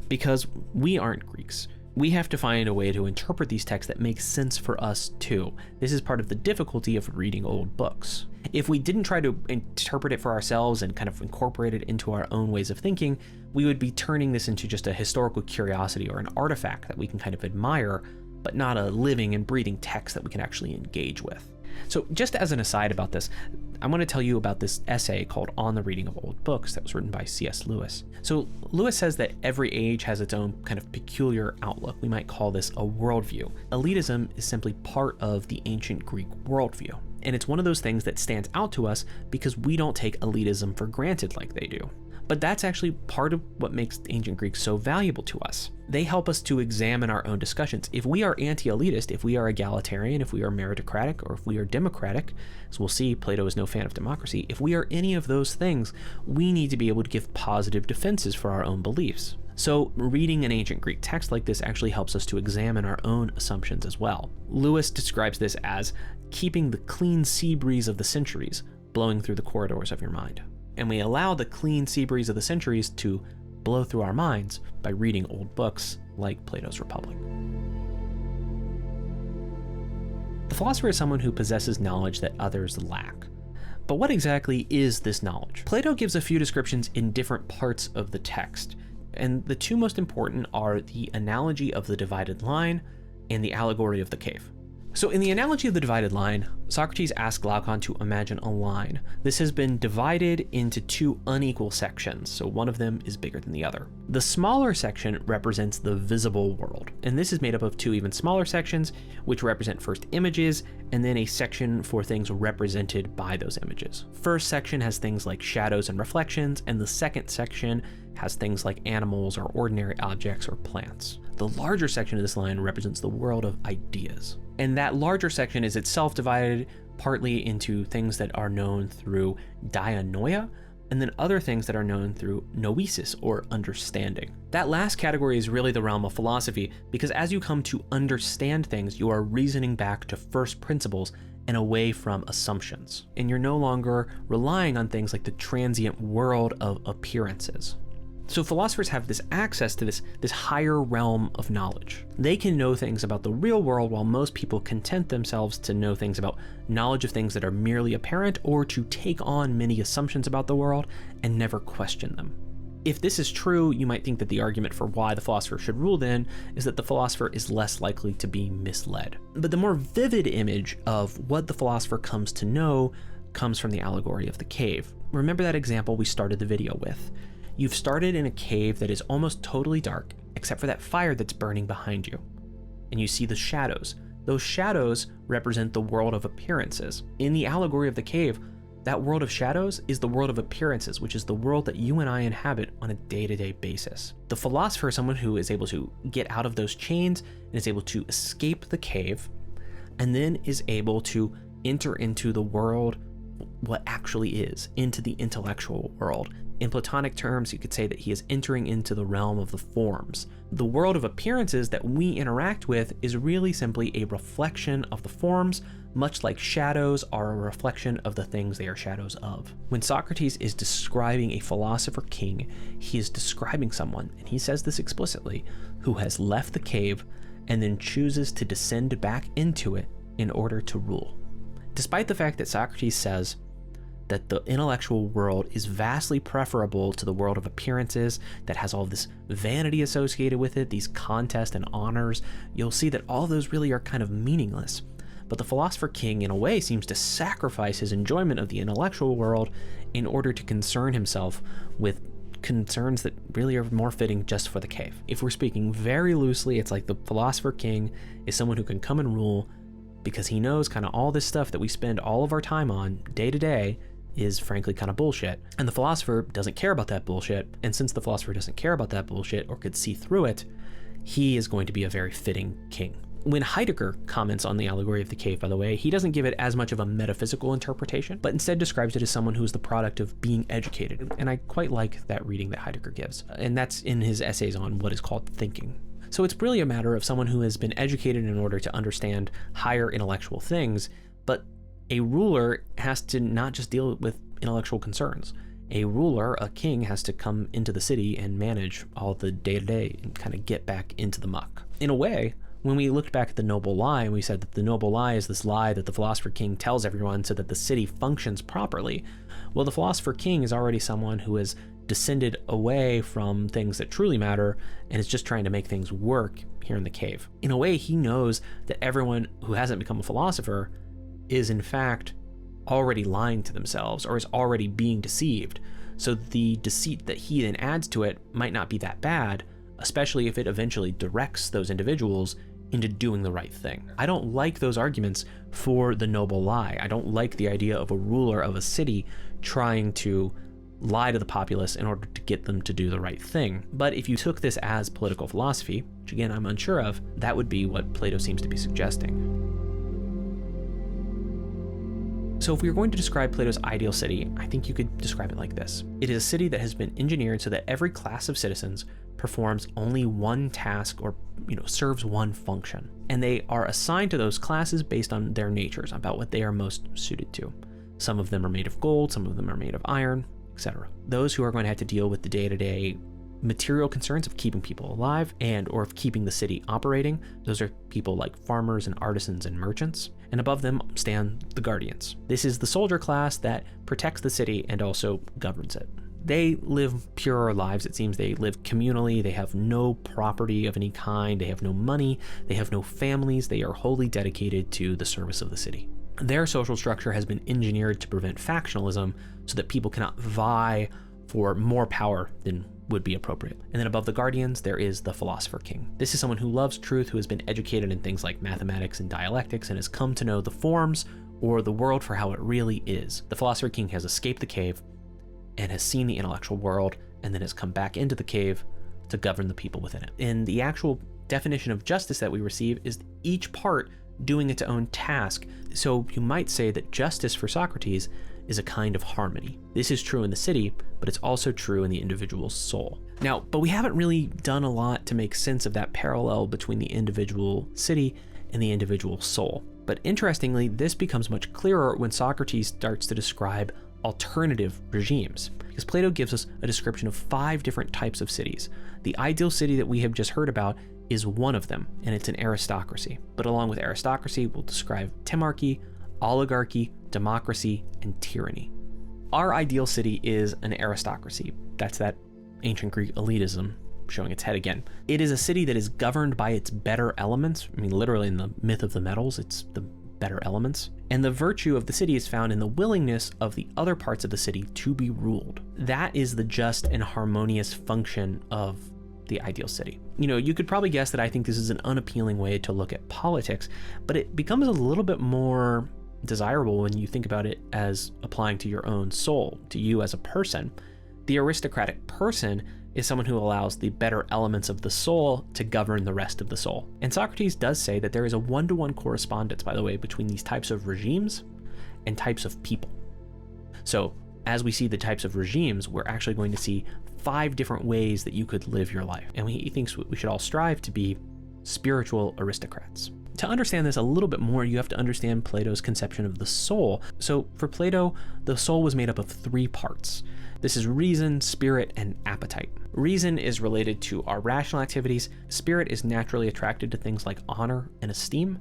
because we aren't Greeks. We have to find a way to interpret these texts that makes sense for us too. This is part of the difficulty of reading old books. If we didn't try to interpret it for ourselves and kind of incorporate it into our own ways of thinking, we would be turning this into just a historical curiosity or an artifact that we can kind of admire, but not a living and breathing text that we can actually engage with. So just as an aside about this, I want to tell you about this essay called On the Reading of Old Books that was written by C.S. Lewis. So Lewis says that every age has its own kind of peculiar outlook. We might call this a worldview. Elitism is simply part of the ancient Greek worldview. And it's one of those things that stands out to us because we don't take elitism for granted like they do. But that's actually part of what makes ancient Greeks so valuable to us. They help us to examine our own discussions. If we are anti-elitist, if we are egalitarian, if we are meritocratic, or if we are democratic, as we'll see, Plato is no fan of democracy, if we are any of those things, we need to be able to give positive defenses for our own beliefs. So reading an ancient Greek text like this actually helps us to examine our own assumptions as well. Lewis describes this as keeping the clean sea breeze of the centuries blowing through the corridors of your mind. and we allow the clean sea breeze of the centuries to blow through our minds by reading old books like Plato's Republic. The philosopher is someone who possesses knowledge that others lack. But what exactly is this knowledge? Plato gives a few descriptions in different parts of the text, and the two most important are the analogy of the divided line and the allegory of the cave. So in the analogy of the divided line, Socrates asks Glaucon to imagine a line. This has been divided into two unequal sections, so one of them is bigger than the other. The smaller section represents the visible world, and this is made up of two even smaller sections, which represent first images, and then a section for things represented by those images. First section has things like shadows and reflections, and the second section has things like animals or ordinary objects or plants. The larger section of this line represents the world of ideas. And that larger section is itself divided partly into things that are known through dianoia, and then other things that are known through noesis, or understanding. That last category is really the realm of philosophy, because as you come to understand things, you are reasoning back to first principles and away from assumptions. And you're no longer relying on things like the transient world of appearances. So philosophers have this access to this higher realm of knowledge. They can know things about the real world, while most people content themselves to know things about knowledge of things that are merely apparent, or to take on many assumptions about the world and never question them. If this is true, you might think that the argument for why the philosopher should rule then is that the philosopher is less likely to be misled. But the more vivid image of what the philosopher comes to know comes from the allegory of the cave. Remember that example we started the video with. You've started in a cave that is almost totally dark, except for that fire that's burning behind you. And you see the shadows. Those shadows represent the world of appearances. In the allegory of the cave, that world of shadows is the world of appearances, which is the world that you and I inhabit on a day-to-day basis. The philosopher is someone who is able to get out of those chains and is able to escape the cave, and then is able to enter into the world, what actually is, into the intellectual world. In Platonic terms, you could say that he is entering into the realm of the forms. The world of appearances that we interact with is really simply a reflection of the forms, much like shadows are a reflection of the things they are shadows of. When Socrates is describing a philosopher king, he is describing someone, and he says this explicitly, who has left the cave and then chooses to descend back into it in order to rule. Despite the fact that Socrates says that the intellectual world is vastly preferable to the world of appearances that has all this vanity associated with it, these contests and honors, you'll see that all those really are kind of meaningless. But the philosopher king, in a way, seems to sacrifice his enjoyment of the intellectual world in order to concern himself with concerns that really are more fitting just for the cave. If we're speaking very loosely, it's like the philosopher king is someone who can come and rule because he knows kind of all this stuff that we spend all of our time on day to day is frankly kind of bullshit. And the philosopher doesn't care about that bullshit. And since the philosopher doesn't care about that bullshit or could see through it, he is going to be a very fitting king. When Heidegger comments on the allegory of the cave, by the way, he doesn't give it as much of a metaphysical interpretation, but instead describes it as someone who is the product of being educated. And I quite like that reading that Heidegger gives. And that's in his essays on what is called thinking. So it's really a matter of someone who has been educated in order to understand higher intellectual things, but a ruler has to not just deal with intellectual concerns. A ruler, a king, has to come into the city and manage all the day-to-day and kind of get back into the muck. In a way, when we looked back at the noble lie and we said that the noble lie is this lie that the philosopher king tells everyone so that the city functions properly, well, the philosopher king is already someone who has descended away from things that truly matter and is just trying to make things work here in the cave. In a way, he knows that everyone who hasn't become a philosopher is in fact already lying to themselves or is already being deceived. So the deceit that he then adds to it might not be that bad, especially if it eventually directs those individuals into doing the right thing. I don't like those arguments for the noble lie. I don't like the idea of a ruler of a city trying to lie to the populace in order to get them to do the right thing. But if you took this as political philosophy, which again I'm unsure of, that would be what Plato seems to be suggesting. So if we were going to describe Plato's ideal city, I think you could describe it like this. It is a city that has been engineered so that every class of citizens performs only one task or serves one function. And they are assigned to those classes based on their natures, about what they are most suited to. Some of them are made of gold, some of them are made of iron, etc. Those who are going to have to deal with the day-to-day material concerns of keeping people alive and or of keeping the city operating, those are people like farmers and artisans and merchants. And above them stand the guardians. This is the soldier class that protects the city and also governs it. They live purer lives, it seems. They live communally, they have no property of any kind, they have no money, they have no families, they are wholly dedicated to the service of the city. Their social structure has been engineered to prevent factionalism so that people cannot vie for more power than would be appropriate. And then above the guardians, there is the Philosopher King. This is someone who loves truth, who has been educated in things like mathematics and dialectics, and has come to know the forms or the world for how it really is. The Philosopher King has escaped the cave and has seen the intellectual world, and then has come back into the cave to govern the people within it. And the actual definition of justice that we receive is each part doing its own task. So you might say that justice for Socrates is a kind of harmony. This is true in the city, but it's also true in the individual's soul. Now, but we haven't really done a lot to make sense of that parallel between the individual city and the individual soul. But interestingly, this becomes much clearer when Socrates starts to describe alternative regimes, because Plato gives us a description of 5 different types of cities. The ideal city that we have just heard about is one of them, and it's an aristocracy. But along with aristocracy, we'll describe temarchy, oligarchy, democracy, and tyranny. Our ideal city is an aristocracy. That's that ancient Greek elitism showing its head again. It is a city that is governed by its better elements. I mean, literally in the myth of the metals, it's the better elements. And the virtue of the city is found in the willingness of the other parts of the city to be ruled. That is the just and harmonious function of the ideal city. You know, you could probably guess that I think this is an unappealing way to look at politics, but it becomes a little bit more desirable when you think about it as applying to your own soul, to you as a person. The aristocratic person is someone who allows the better elements of the soul to govern the rest of the soul. And Socrates does say that there is a one-to-one correspondence, by the way, between these types of regimes and types of people. So as we see the types of regimes, we're actually going to see 5 different ways that you could live your life. And he thinks we should all strive to be spiritual aristocrats. To understand this a little bit more, you have to understand Plato's conception of the soul. So for Plato, the soul was made up of 3 parts. This is reason, spirit, and appetite. Reason is related to our rational activities. Spirit is naturally attracted to things like honor and esteem.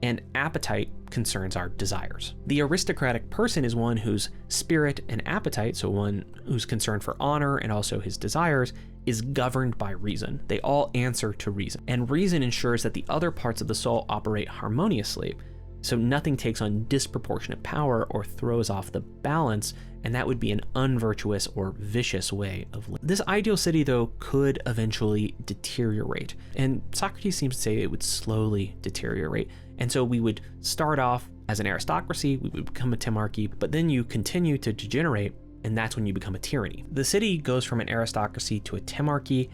And appetite concerns our desires. The aristocratic person is one whose spirit and appetite, so one who's concerned for honor and also his desires, is governed by reason. They all answer to reason. And reason ensures that the other parts of the soul operate harmoniously, so nothing takes on disproportionate power or throws off the balance, and that would be an unvirtuous or vicious way of living. This ideal city, though, could eventually deteriorate, and Socrates seems to say it would slowly deteriorate. And so we would start off as an aristocracy, we would become a temarchy, but then you continue to degenerate, and that's when you become a tyranny. The city goes from an aristocracy to a temarchy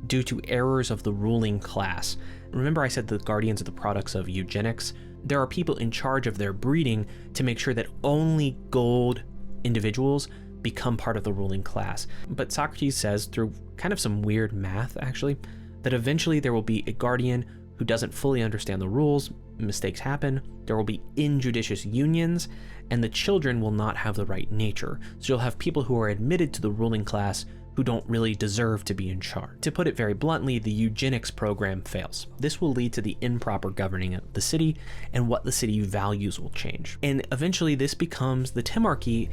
due to errors of the ruling class. Remember I said the guardians are the products of eugenics? There are people in charge of their breeding to make sure that only gold individuals become part of the ruling class. But Socrates says, through kind of some weird math actually, that eventually there will be a guardian who doesn't fully understand the rules, mistakes happen, there will be injudicious unions, and the children will not have the right nature. So you'll have people who are admitted to the ruling class who don't really deserve to be in charge. To put it very bluntly, the eugenics program fails. This will lead to the improper governing of the city, and what the city values will change. And eventually this becomes the temarchy.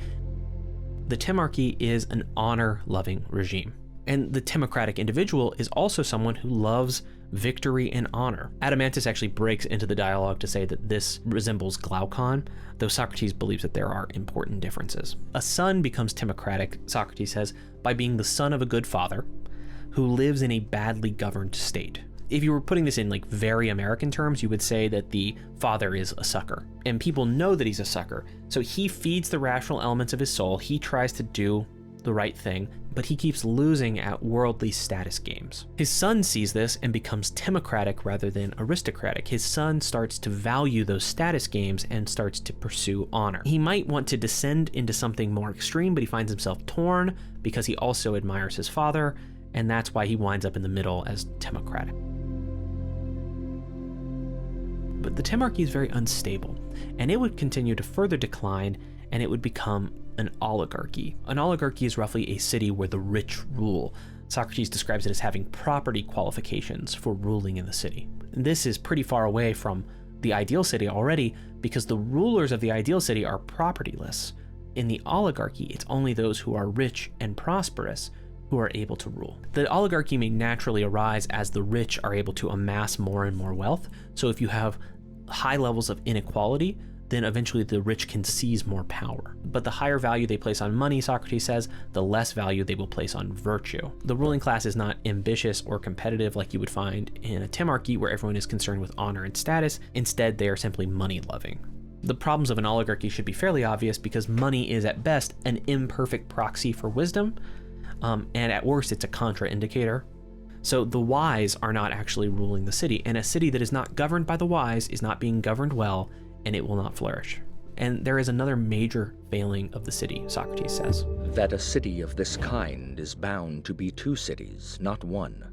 The temarchy is an honor-loving regime. And the democratic individual is also someone who loves victory and honor. Adeimantus actually breaks into the dialogue to say that this resembles Glaucon, though Socrates believes that there are important differences. A son becomes democratic, Socrates says, by being the son of a good father who lives in a badly governed state. If you were putting this in like very American terms, you would say that the father is a sucker, and people know that he's a sucker. So he feeds the rational elements of his soul. He tries to do the right thing, but he keeps losing at worldly status games. His son sees this and becomes democratic rather than aristocratic. His son starts to value those status games and starts to pursue honor. He might want to descend into something more extreme, but he finds himself torn because he also admires his father, and that's why he winds up in the middle as democratic. But the temarchy is very unstable, and it would continue to further decline, and it would become an oligarchy. An oligarchy is roughly a city where the rich rule. Socrates describes it as having property qualifications for ruling in the city. This is pretty far away from the ideal city already, because the rulers of the ideal city are propertyless. In the oligarchy, it's only those who are rich and prosperous who are able to rule. The oligarchy may naturally arise as the rich are able to amass more and more wealth. So if you have high levels of inequality, then eventually the rich can seize more power. But the higher value they place on money, Socrates says, the less value they will place on virtue. The ruling class is not ambitious or competitive like you would find in a timarchy where everyone is concerned with honor and status. Instead, they are simply money-loving. The problems of an oligarchy should be fairly obvious because money is at best an imperfect proxy for wisdom, and at worst it's a contraindicator. So the wise are not actually ruling the city, and a city that is not governed by the wise is not being governed well, and it will not flourish. And there is another major failing of the city, Socrates says. That a city of this kind is bound to be two cities, not one.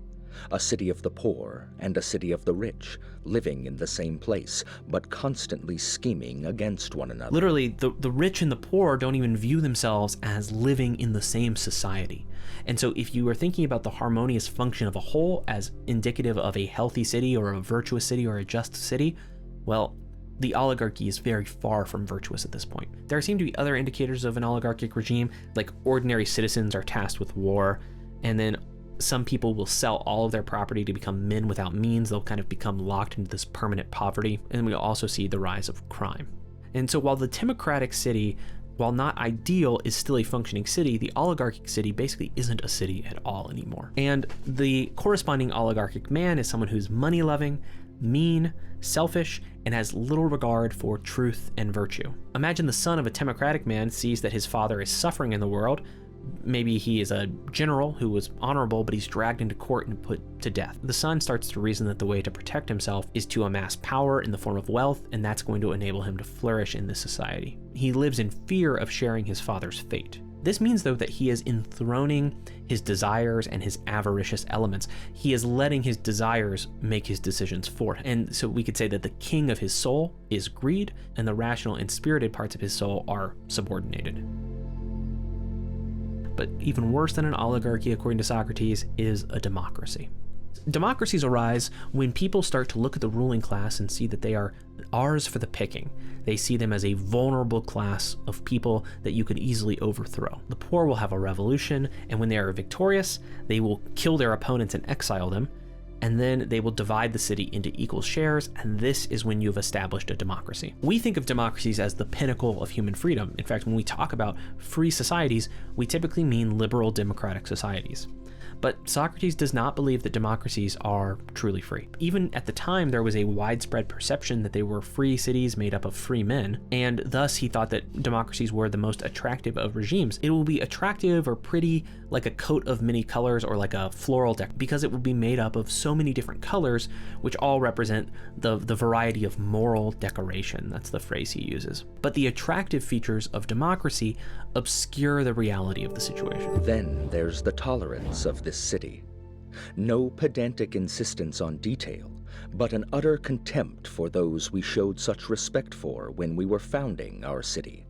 A city of the poor and a city of the rich, living in the same place, but constantly scheming against one another. Literally, the rich and the poor don't even view themselves as living in the same society. And so if you are thinking about the harmonious function of a whole as indicative of a healthy city or a virtuous city or a just city, well, the oligarchy is very far from virtuous at this point. There seem to be other indicators of an oligarchic regime, like ordinary citizens are tasked with war, and then some people will sell all of their property to become men without means. They'll kind of become locked into this permanent poverty. And we also see the rise of crime. And so while the timocratic city, while not ideal, is still a functioning city, the oligarchic city basically isn't a city at all anymore. And the corresponding oligarchic man is someone who's money-loving, mean, selfish, and has little regard for truth and virtue. Imagine the son of a timocratic man sees that his father is suffering in the world. Maybe he is a general who was honorable, but he's dragged into court and put to death. The son starts to reason that the way to protect himself is to amass power in the form of wealth, and that's going to enable him to flourish in this society. He lives in fear of sharing his father's fate. This means, though, that he is enthroning his desires and his avaricious elements. He is letting his desires make his decisions for him. And so we could say that the king of his soul is greed, and the rational and spirited parts of his soul are subordinated. But even worse than an oligarchy, according to Socrates, is a democracy. Democracies arise when people start to look at the ruling class and see that they are ours for the picking. They see them as a vulnerable class of people that you could easily overthrow. The poor will have a revolution, and when they are victorious, they will kill their opponents and exile them, and then they will divide the city into equal shares, and this is when you've established a democracy. We think of democracies as the pinnacle of human freedom. In fact, when we talk about free societies, we typically mean liberal democratic societies. But Socrates does not believe that democracies are truly free. Even at the time, there was a widespread perception that they were free cities made up of free men, and thus he thought that democracies were the most attractive of regimes. It will be attractive or pretty like a coat of many colors or like a floral deck, because it will be made up of so many different colors, which all represent the variety of moral decoration. That's the phrase he uses. But the attractive features of democracy obscure the reality of the situation. Then there's the tolerance of this city. No pedantic insistence on detail, but an utter contempt for those we showed such respect for when we were founding our city.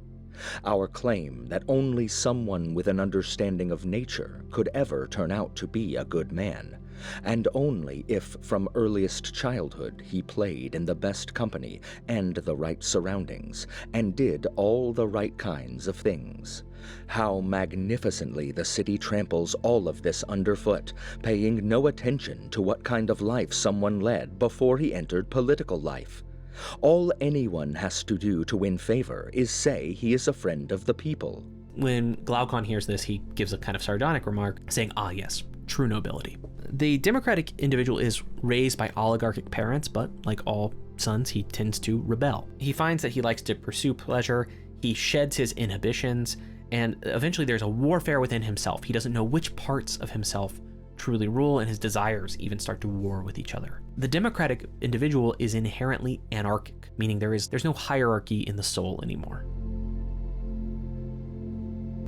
Our claim that only someone with an understanding of nature could ever turn out to be a good man, and only if from earliest childhood he played in the best company and the right surroundings, and did all the right kinds of things. How magnificently the city tramples all of this underfoot, paying no attention to what kind of life someone led before he entered political life. All anyone has to do to win favor is say he is a friend of the people. When Glaucon hears this, he gives a kind of sardonic remark, saying, "Ah, yes, true nobility." The democratic individual is raised by oligarchic parents, but like all sons, he tends to rebel. He finds that he likes to pursue pleasure, he sheds his inhibitions, and eventually there's a warfare within himself. He doesn't know which parts of himself truly rule, and his desires even start to war with each other. The democratic individual is inherently anarchic, meaning there's no hierarchy in the soul anymore.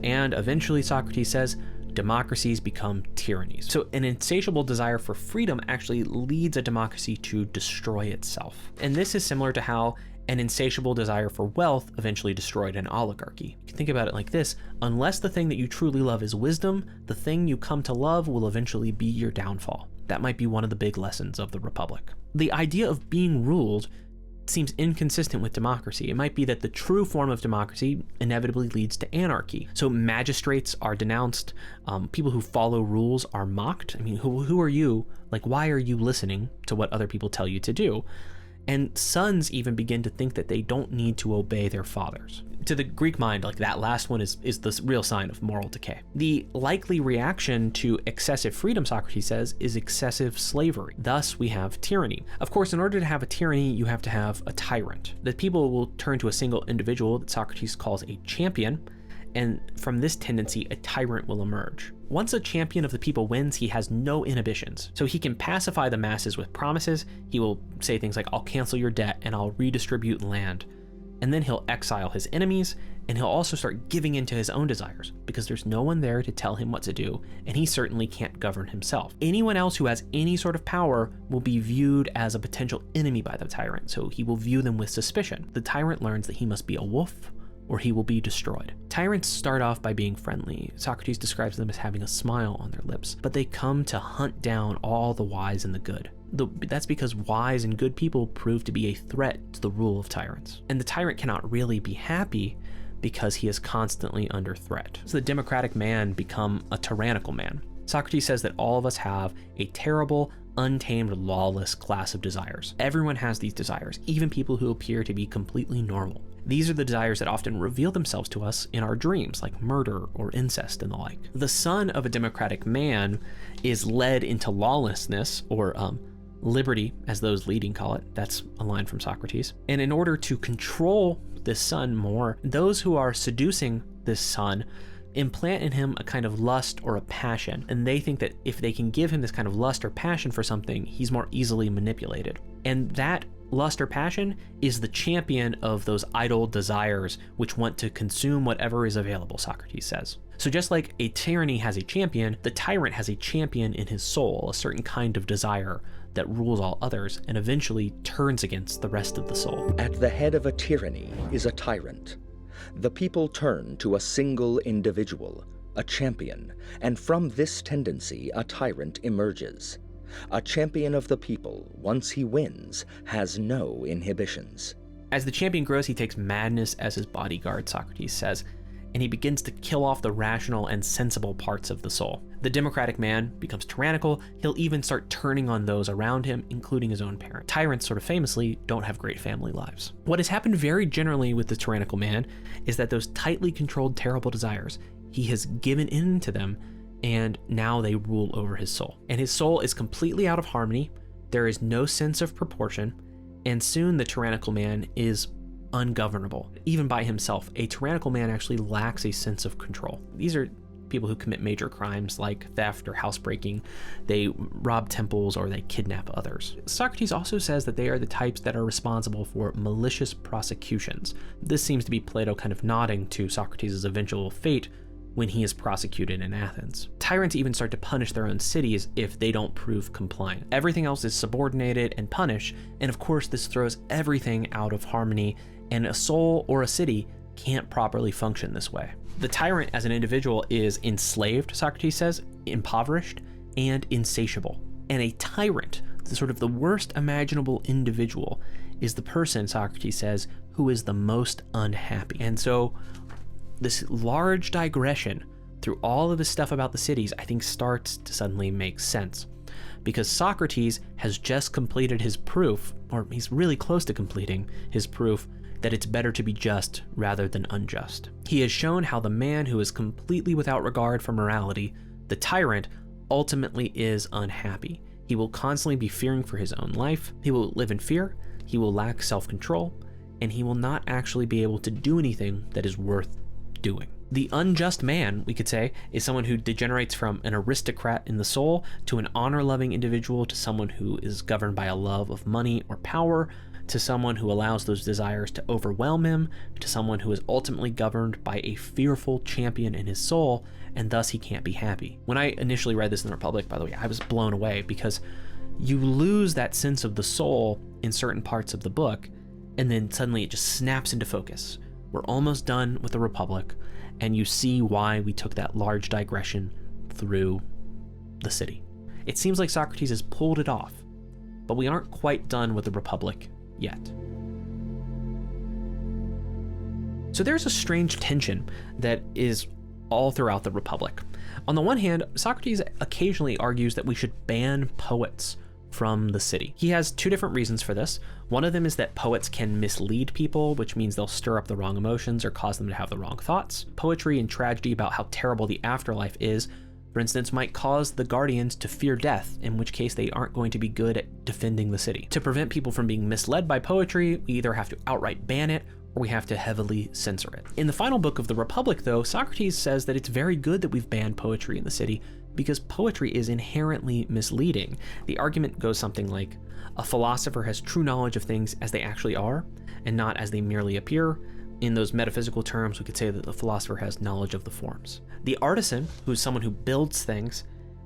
And eventually, Socrates says, democracies become tyrannies. So an insatiable desire for freedom actually leads a democracy to destroy itself. And this is similar to how An insatiable desire for wealth eventually destroyed an oligarchy. You can think about it like this: unless the thing that you truly love is wisdom, the thing you come to love will eventually be your downfall. That might be one of the big lessons of the Republic. The idea of being ruled seems inconsistent with democracy. It might be that the true form of democracy inevitably leads to anarchy. So magistrates are denounced, people who follow rules are mocked. I mean, who are you? Like, why are you listening to what other people tell you to do? And sons even begin to think that they don't need to obey their fathers. To the Greek mind, like, that last one is the real sign of moral decay. The likely reaction to excessive freedom, Socrates says, is excessive slavery. Thus, we have tyranny. Of course, in order to have a tyranny, you have to have a tyrant. The people will turn to a single individual that Socrates calls a champion, and from this tendency, a tyrant will emerge. Once a champion of the people wins, he has no inhibitions. So he can pacify the masses with promises. He will say things like, I'll cancel your debt and I'll redistribute land. And then he'll exile his enemies, and he'll also start giving in to his own desires, because there's no one there to tell him what to do, and he certainly can't govern himself. Anyone else who has any sort of power will be viewed as a potential enemy by the tyrant, so he will view them with suspicion. The tyrant learns that he must be a wolf, or he will be destroyed. Tyrants start off by being friendly. Socrates describes them as having a smile on their lips, but they come to hunt down all the wise and the good. That's because wise and good people prove to be a threat to the rule of tyrants. And the tyrant cannot really be happy because he is constantly under threat. So the democratic man become a tyrannical man. Socrates says that all of us have a terrible, untamed, lawless class of desires. Everyone has these desires, even people who appear to be completely normal. These are the desires that often reveal themselves to us in our dreams, like murder or incest and the like. The son of a democratic man is led into lawlessness, or liberty, as those leading call it. That's a line from Socrates. And in order to control this son more, those who are seducing this son implant in him a kind of lust or a passion. And they think that if they can give him this kind of lust or passion for something, he's more easily manipulated. And that lust or passion is the champion of those idle desires which want to consume whatever is available, Socrates says. So just like a tyranny has a champion, the tyrant has a champion in his soul, a certain kind of desire that rules all others and eventually turns against the rest of the soul. At the head of a tyranny is a tyrant. The people turn to a single individual, a champion, and from this tendency a tyrant emerges. A champion of the people, once he wins, has no inhibitions. As the champion grows, he takes madness as his bodyguard, Socrates says, and he begins to kill off the rational and sensible parts of the soul. The democratic man becomes tyrannical. He'll even start turning on those around him, including his own parent. Tyrants, sort of famously, don't have great family lives. What has happened very generally with the tyrannical man is that those tightly controlled, terrible desires, he has given in to them, and now they rule over his soul. And his soul is completely out of harmony. There is no sense of proportion, and soon the tyrannical man is ungovernable. Even by himself, a tyrannical man actually lacks a sense of control. These are people who commit major crimes like theft or housebreaking. They rob temples or they kidnap others. Socrates also says that they are the types that are responsible for malicious prosecutions. This seems to be Plato kind of nodding to Socrates' eventual fate when he is prosecuted in Athens. Tyrants even start to punish their own cities if they don't prove compliant. Everything else is subordinated and punished, and of course this throws everything out of harmony, and a soul or a city can't properly function this way. The tyrant as an individual is enslaved, Socrates says, impoverished, and insatiable. And a tyrant, the sort of the worst imaginable individual, is the person, Socrates says, who is the most unhappy. And so this large digression through all of this stuff about the cities, I think, starts to suddenly make sense. Because Socrates has just completed his proof, or he's really close to completing his proof, that it's better to be just rather than unjust. He has shown how the man who is completely without regard for morality, the tyrant, ultimately is unhappy. He will constantly be fearing for his own life, he will live in fear, he will lack self-control, and he will not actually be able to do anything that is worth doing. The unjust man, we could say, is someone who degenerates from an aristocrat in the soul to an honor-loving individual, to someone who is governed by a love of money or power, to someone who allows those desires to overwhelm him, to someone who is ultimately governed by a fearful champion in his soul, and thus he can't be happy. When I initially read this in the Republic, by the way, I was blown away, because you lose that sense of the soul in certain parts of the book, and then suddenly it just snaps into focus. We're almost done with the Republic, and you see why we took that large digression through the city. It seems like Socrates has pulled it off, but we aren't quite done with the Republic yet. So there's a strange tension that is all throughout the Republic. On the one hand, Socrates occasionally argues that we should ban poets from the city. He has two different reasons for this. One of them is that poets can mislead people, which means they'll stir up the wrong emotions or cause them to have the wrong thoughts. Poetry and tragedy about how terrible the afterlife is, for instance, might cause the guardians to fear death, in which case they aren't going to be good at defending the city. To prevent people from being misled by poetry, we either have to outright ban it or we have to heavily censor it. In the final book of the Republic, though, Socrates says that it's very good that we've banned poetry in the city because poetry is inherently misleading. The argument goes something like, a philosopher has true knowledge of things as they actually are and not as they merely appear. In those metaphysical terms, we could say that the philosopher has knowledge of the forms. The artisan, who's someone who builds things,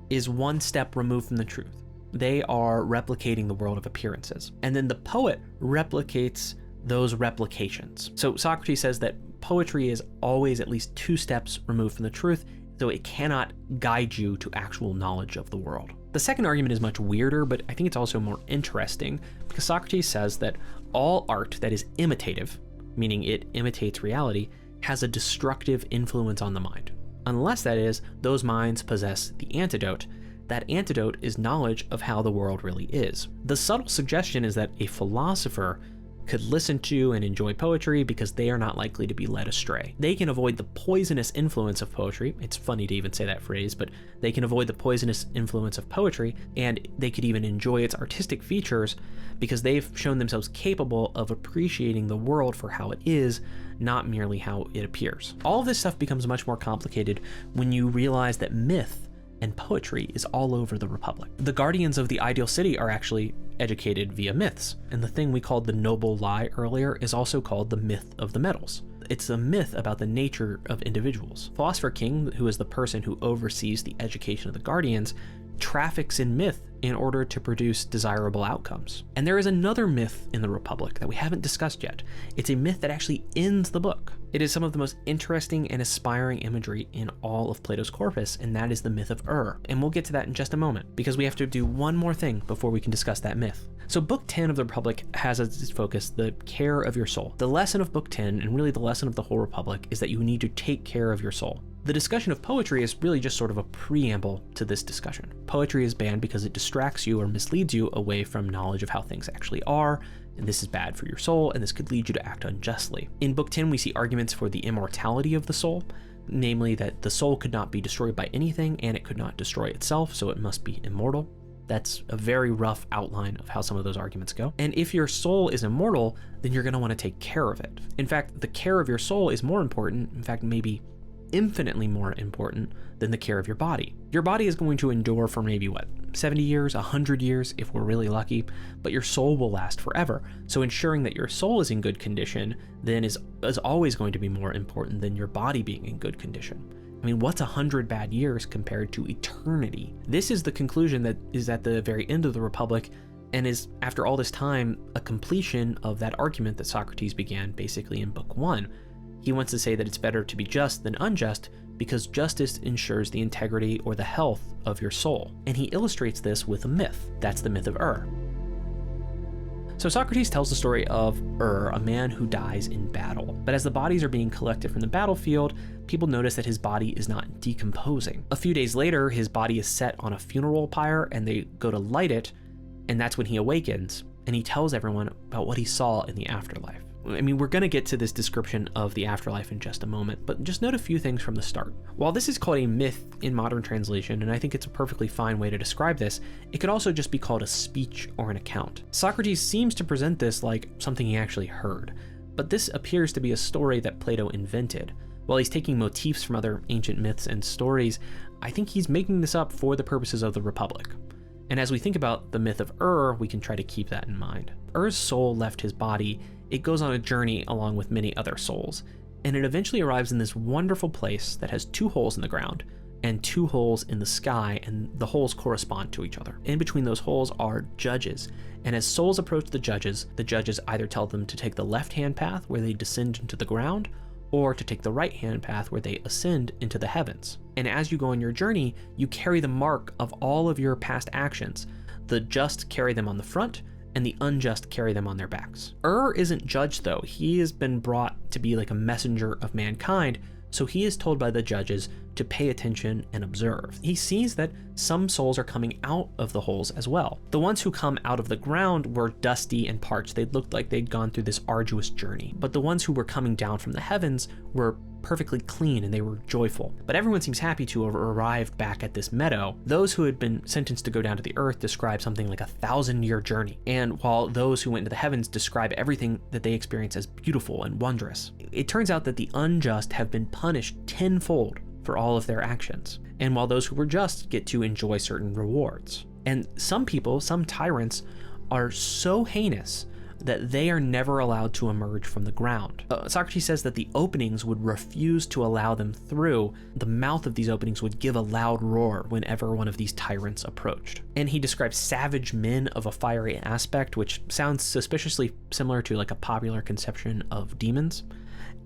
is one step removed from the truth. They are replicating the world of appearances. And then the poet replicates those replications. So Socrates says that poetry is always at least two steps removed from the truth, so it cannot guide you to actual knowledge of the world. The second argument is much weirder, but I think it's also more interesting because Socrates says that all art that is imitative, meaning it imitates reality, has a destructive influence on the mind. Unless, that is, those minds possess the antidote. That antidote is knowledge of how the world really is. The subtle suggestion is that a philosopher could listen to and enjoy poetry because they are not likely to be led astray. They can avoid the poisonous influence of poetry. It's funny to even say that phrase, but they can avoid the poisonous influence of poetry, and they could even enjoy its artistic features because they've shown themselves capable of appreciating the world for how it is, not merely how it appears. All of this stuff becomes much more complicated when you realize that myth and poetry is all over the Republic. The guardians of the ideal city are actually educated via myths, and the thing we called the noble lie earlier is also called the myth of the metals. It's a myth about the nature of individuals. Philosopher King, who is the person who oversees the education of the guardians, traffics in myth in order to produce desirable outcomes. And there is another myth in the Republic that we haven't discussed yet. It's a myth that actually ends the book. It is some of the most interesting and aspiring imagery in all of Plato's corpus, and that is the myth of And we'll get to that in just a moment, because we have to do one more thing before we can discuss that myth. So Book 10 of the Republic has as its focus the care of your soul. The lesson of Book 10, and really the lesson of the whole Republic, is that you need to take care of your soul. The discussion of poetry is really just sort of a preamble to this discussion. Poetry is banned because it distracts you or misleads you away from knowledge of how things actually are, and this is bad for your soul, and this could lead you to act unjustly. In Book 10, we see arguments for the immortality of the soul, namely that the soul could not be destroyed by anything, and it could not destroy itself, so it must be immortal. That's a very rough outline of how some of those arguments go. And if your soul is immortal, then you're going to want to take care of it. In fact, the care of your soul is more important, in fact, maybe infinitely more important than the care of your body. Your body is going to endure for maybe 70 years, 100 years if we're really lucky, but your soul will last forever. So ensuring that your soul is in good condition then is always going to be more important than your body being in good condition. I mean, what's 100 bad years compared to eternity? This is the conclusion that is at the very end of the Republic, and is, after all this time, a completion of that argument that Socrates began basically in Book 1. He wants to say that it's better to be just than unjust because justice ensures the integrity or the health of your soul. And he illustrates this with a myth. That's the myth of So Socrates tells the story of a man who dies in battle. But as the bodies are being collected from the battlefield, people notice that his body is not decomposing. A few days later, his body is set on a funeral pyre and they go to light it, and that's when he awakens, and he tells everyone about what he saw in the afterlife. I mean, we're going to get to this description of the afterlife in just a moment, but just note a few things from the start. While this is called a myth in modern translation, and I think it's a perfectly fine way to describe this, it could also just be called a speech or an account. Socrates seems to present this like something he actually heard, but this appears to be a story that Plato invented. While he's taking motifs from other ancient myths and stories, I think he's making this up for the purposes of the Republic. And as we think about the myth of we can try to keep that in mind. Soul left his body. It goes on a journey along with many other souls, and it eventually arrives in this wonderful place that has 2 holes in the ground, and 2 holes in the sky, and the holes correspond to each other. In between those holes are judges, and as souls approach the judges either tell them to take the left-hand path where they descend into the ground, or to take the right-hand path where they ascend into the heavens. And as you go on your journey, you carry the mark of all of your past actions. The just carry them on the front, and the unjust carry them on their backs. Isn't judged though. He has been brought to be like a messenger of mankind, so he is told by the judges to pay attention and observe. He sees that some souls are coming out of the holes as well. The ones who come out of the ground were dusty and parched. They looked like they'd gone through this arduous journey. But the ones who were coming down from the heavens were perfectly clean and they were joyful. But everyone seems happy to have arrived back at this meadow. Those who had been sentenced to go down to the earth describe something like a 1,000-year journey. And while those who went to the heavens describe everything that they experience as beautiful and wondrous. It turns out that the unjust have been punished tenfold for all of their actions. And while those who were just get to enjoy certain rewards. And some people, some tyrants, are so heinous that they are never allowed to emerge from the ground. Socrates says that the openings would refuse to allow them through. The mouth of these openings would give a loud roar whenever one of these tyrants approached. And he describes savage men of a fiery aspect, which sounds suspiciously similar to like a popular conception of demons,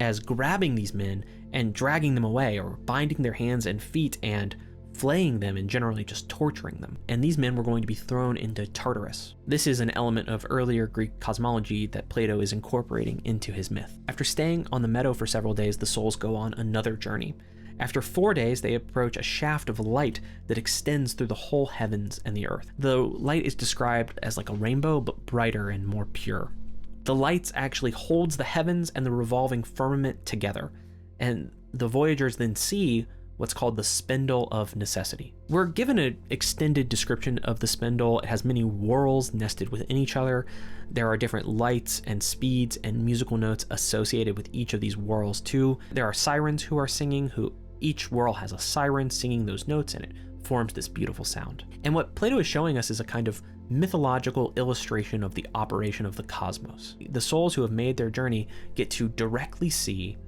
as grabbing these men and dragging them away, or binding their hands and feet and flaying them and generally just torturing them. And these men were going to be thrown into Tartarus. This is an element of earlier Greek cosmology that Plato is incorporating into his myth. After staying on the meadow for several days, the souls go on another journey. After 4 days, they approach a shaft of light that extends through the whole heavens and the earth. The light is described as like a rainbow, but brighter and more pure. The light actually holds the heavens and the revolving firmament together, and the voyagers then see what's called the spindle of necessity. We're given an extended description of the spindle. It has many whorls nested within each other. There are different lights and speeds and musical notes associated with each of these whorls too. There are sirens who are singing, who each whorl has a siren singing those notes, and it forms this beautiful sound. And what Plato is showing us is a kind of mythological illustration of the operation of the cosmos. The souls who have made their journey get to directly see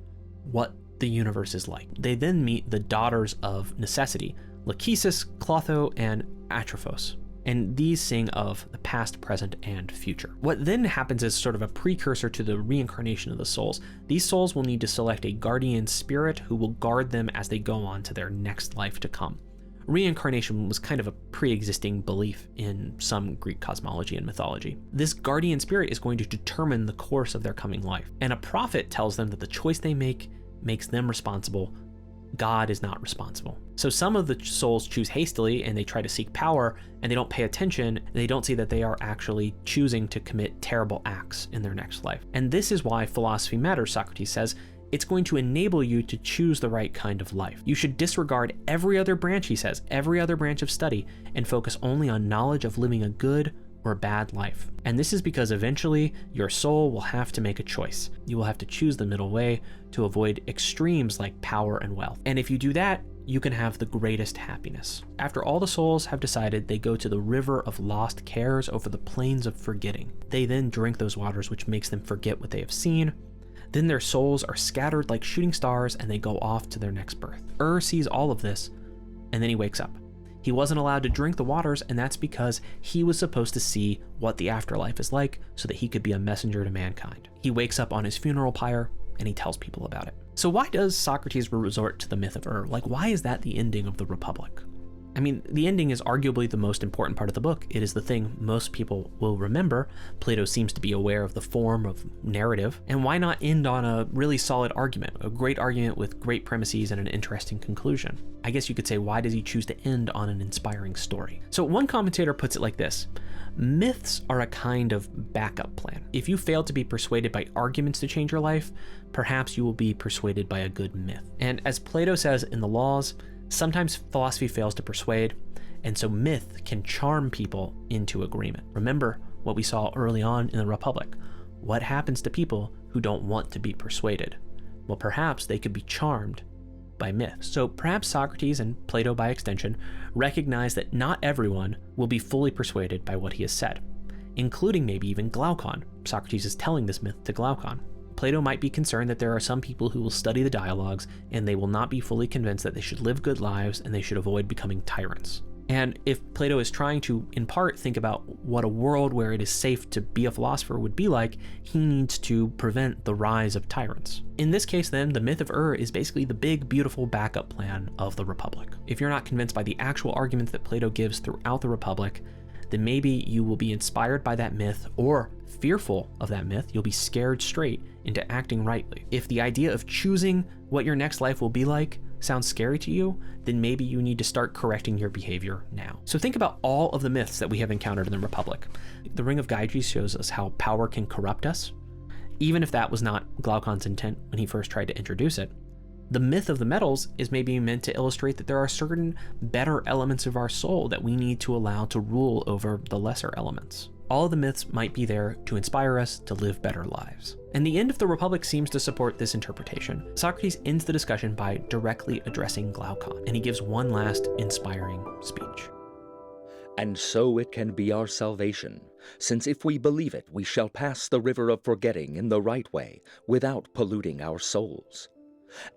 what the universe is like. They then meet the daughters of necessity, Lachesis, Clotho, and Atrophos, and these sing of the past, present, and future. What then happens is sort of a precursor to the reincarnation of the souls. These souls will need to select a guardian spirit who will guard them as they go on to their next life to come. Reincarnation was kind of a pre-existing belief in some Greek cosmology and mythology. This guardian spirit is going to determine the course of their coming life, and a prophet tells them that the choice they make makes them responsible. God is not responsible. So some of the souls choose hastily and they try to seek power, and they don't pay attention, and they don't see that they are actually choosing to commit terrible acts in their next life. And this is why philosophy matters, Socrates says. It's going to enable you to choose the right kind of life. You should disregard every other branch, he says, every other branch of study, and focus only on knowledge of living a good or bad life. And this is because eventually your soul will have to make a choice. You will have to choose the middle way to avoid extremes like power and wealth. And if you do that, you can have the greatest happiness. After all the souls have decided, they go to the river of lost cares over the plains of forgetting. They then drink those waters, which makes them forget what they have seen. Then their souls are scattered like shooting stars, and they go off to their next birth. Sees all of this, and then he wakes up. He wasn't allowed to drink the waters, and that's because he was supposed to see what the afterlife is like so that he could be a messenger to mankind. He wakes up on his funeral pyre, and he tells people about it. So why does Socrates resort to the myth of Like, why is that the ending of the Republic? I mean, the ending is arguably the most important part of the book. It is the thing most people will remember. Plato seems to be aware of the form of narrative. And why not end on a really solid argument, a great argument with great premises and an interesting conclusion? I guess you could say, why does he choose to end on an inspiring story? So one commentator puts it like this: myths are a kind of backup plan. If you fail to be persuaded by arguments to change your life, perhaps you will be persuaded by a good myth. And as Plato says in the Laws, sometimes philosophy fails to persuade, and so myth can charm people into agreement. Remember what we saw early on in the Republic. What happens to people who don't want to be persuaded? Well, perhaps they could be charmed by myth. So perhaps Socrates, and Plato by extension, recognize that not everyone will be fully persuaded by what he has said, including maybe even Glaucon. Socrates is telling this myth to Glaucon. Plato might be concerned that there are some people who will study the dialogues and they will not be fully convinced that they should live good lives and they should avoid becoming tyrants. And if Plato is trying to, in part, think about what a world where it is safe to be a philosopher would be like, he needs to prevent the rise of tyrants. In this case, then, the myth of is basically the big, beautiful backup plan of the Republic. If you're not convinced by the actual arguments that Plato gives throughout the Republic, then maybe you will be inspired by that myth or fearful of that myth. You'll be scared straight into acting rightly. If the idea of choosing what your next life will be like sounds scary to you, then maybe you need to start correcting your behavior now. So think about all of the myths that we have encountered in the Republic. The Ring of Gyges shows us how power can corrupt us, even if that was not Glaucon's intent when he first tried to introduce it. The myth of the metals is maybe meant to illustrate that there are certain better elements of our soul that we need to allow to rule over the lesser elements. All of the myths might be there to inspire us to live better lives. And the end of the Republic seems to support this interpretation. Socrates ends the discussion by directly addressing Glaucon, and he gives one last inspiring speech. And so it can be our salvation, since if we believe it, we shall pass the river of forgetting in the right way, without polluting our souls.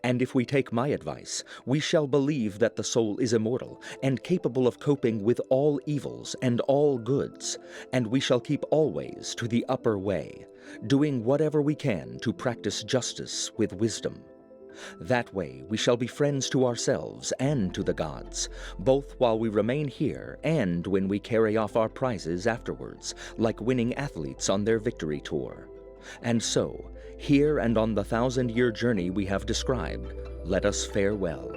And if we take my advice, we shall believe that the soul is immortal and capable of coping with all evils and all goods, and we shall keep always to the upper way, doing whatever we can to practice justice with wisdom. That way we shall be friends to ourselves and to the gods, both while we remain here and when we carry off our prizes afterwards, like winning athletes on their victory tour. And so, here and on the 1,000-year journey we have described, let us fare well.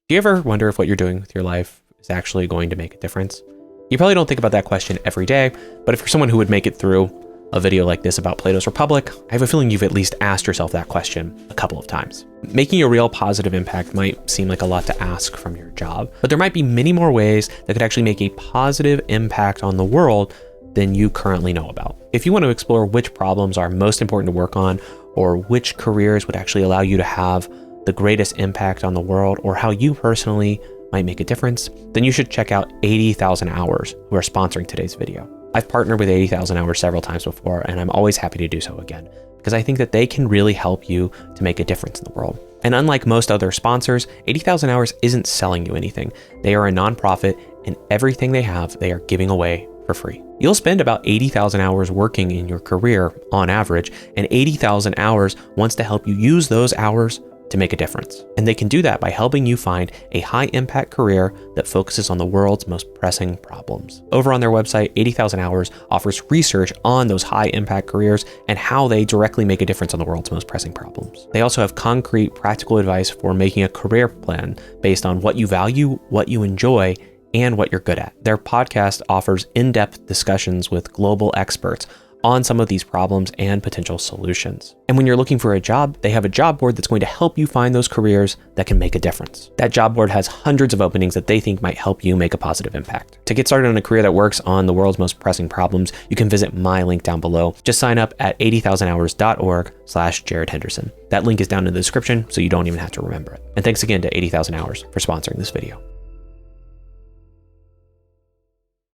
Do you ever wonder if what you're doing with your life is actually going to make a difference? You probably don't think about that question every day, but if you're someone who would make it through a video like this about Plato's Republic, I have a feeling you've at least asked yourself that question a couple of times. Making a real positive impact might seem like a lot to ask from your job, but there might be many more ways that could actually make a positive impact on the world than you currently know about. If you want to explore which problems are most important to work on, or which careers would actually allow you to have the greatest impact on the world, or how you personally might make a difference, then you should check out 80,000 Hours, who are sponsoring today's video. I've partnered with 80,000 Hours several times before, and I'm always happy to do so again, because I think that they can really help you to make a difference in the world. And unlike most other sponsors, 80,000 Hours isn't selling you anything. They are a nonprofit, and everything they have, they are giving away for free. You'll spend about 80,000 hours working in your career on average, and 80,000 Hours wants to help you use those hours to make a difference. And they can do that by helping you find a high impact career that focuses on the world's most pressing problems. Over on their website, 80,000 Hours offers research on those high impact careers and how they directly make a difference on the world's most pressing problems. They also have concrete, practical advice for making a career plan based on what you value, what you enjoy, and what you're good at. Their podcast offers in-depth discussions with global experts on some of these problems and potential solutions. And when you're looking for a job, they have a job board that's going to help you find those careers that can make a difference. That job board has hundreds of openings that they think might help you make a positive impact. To get started on a career that works on the world's most pressing problems, you can visit my link down below. Just sign up at 80,000hours.org/Jared Henderson. That link is down in the description, so you don't even have to remember it. And thanks again to 80,000 Hours for sponsoring this video.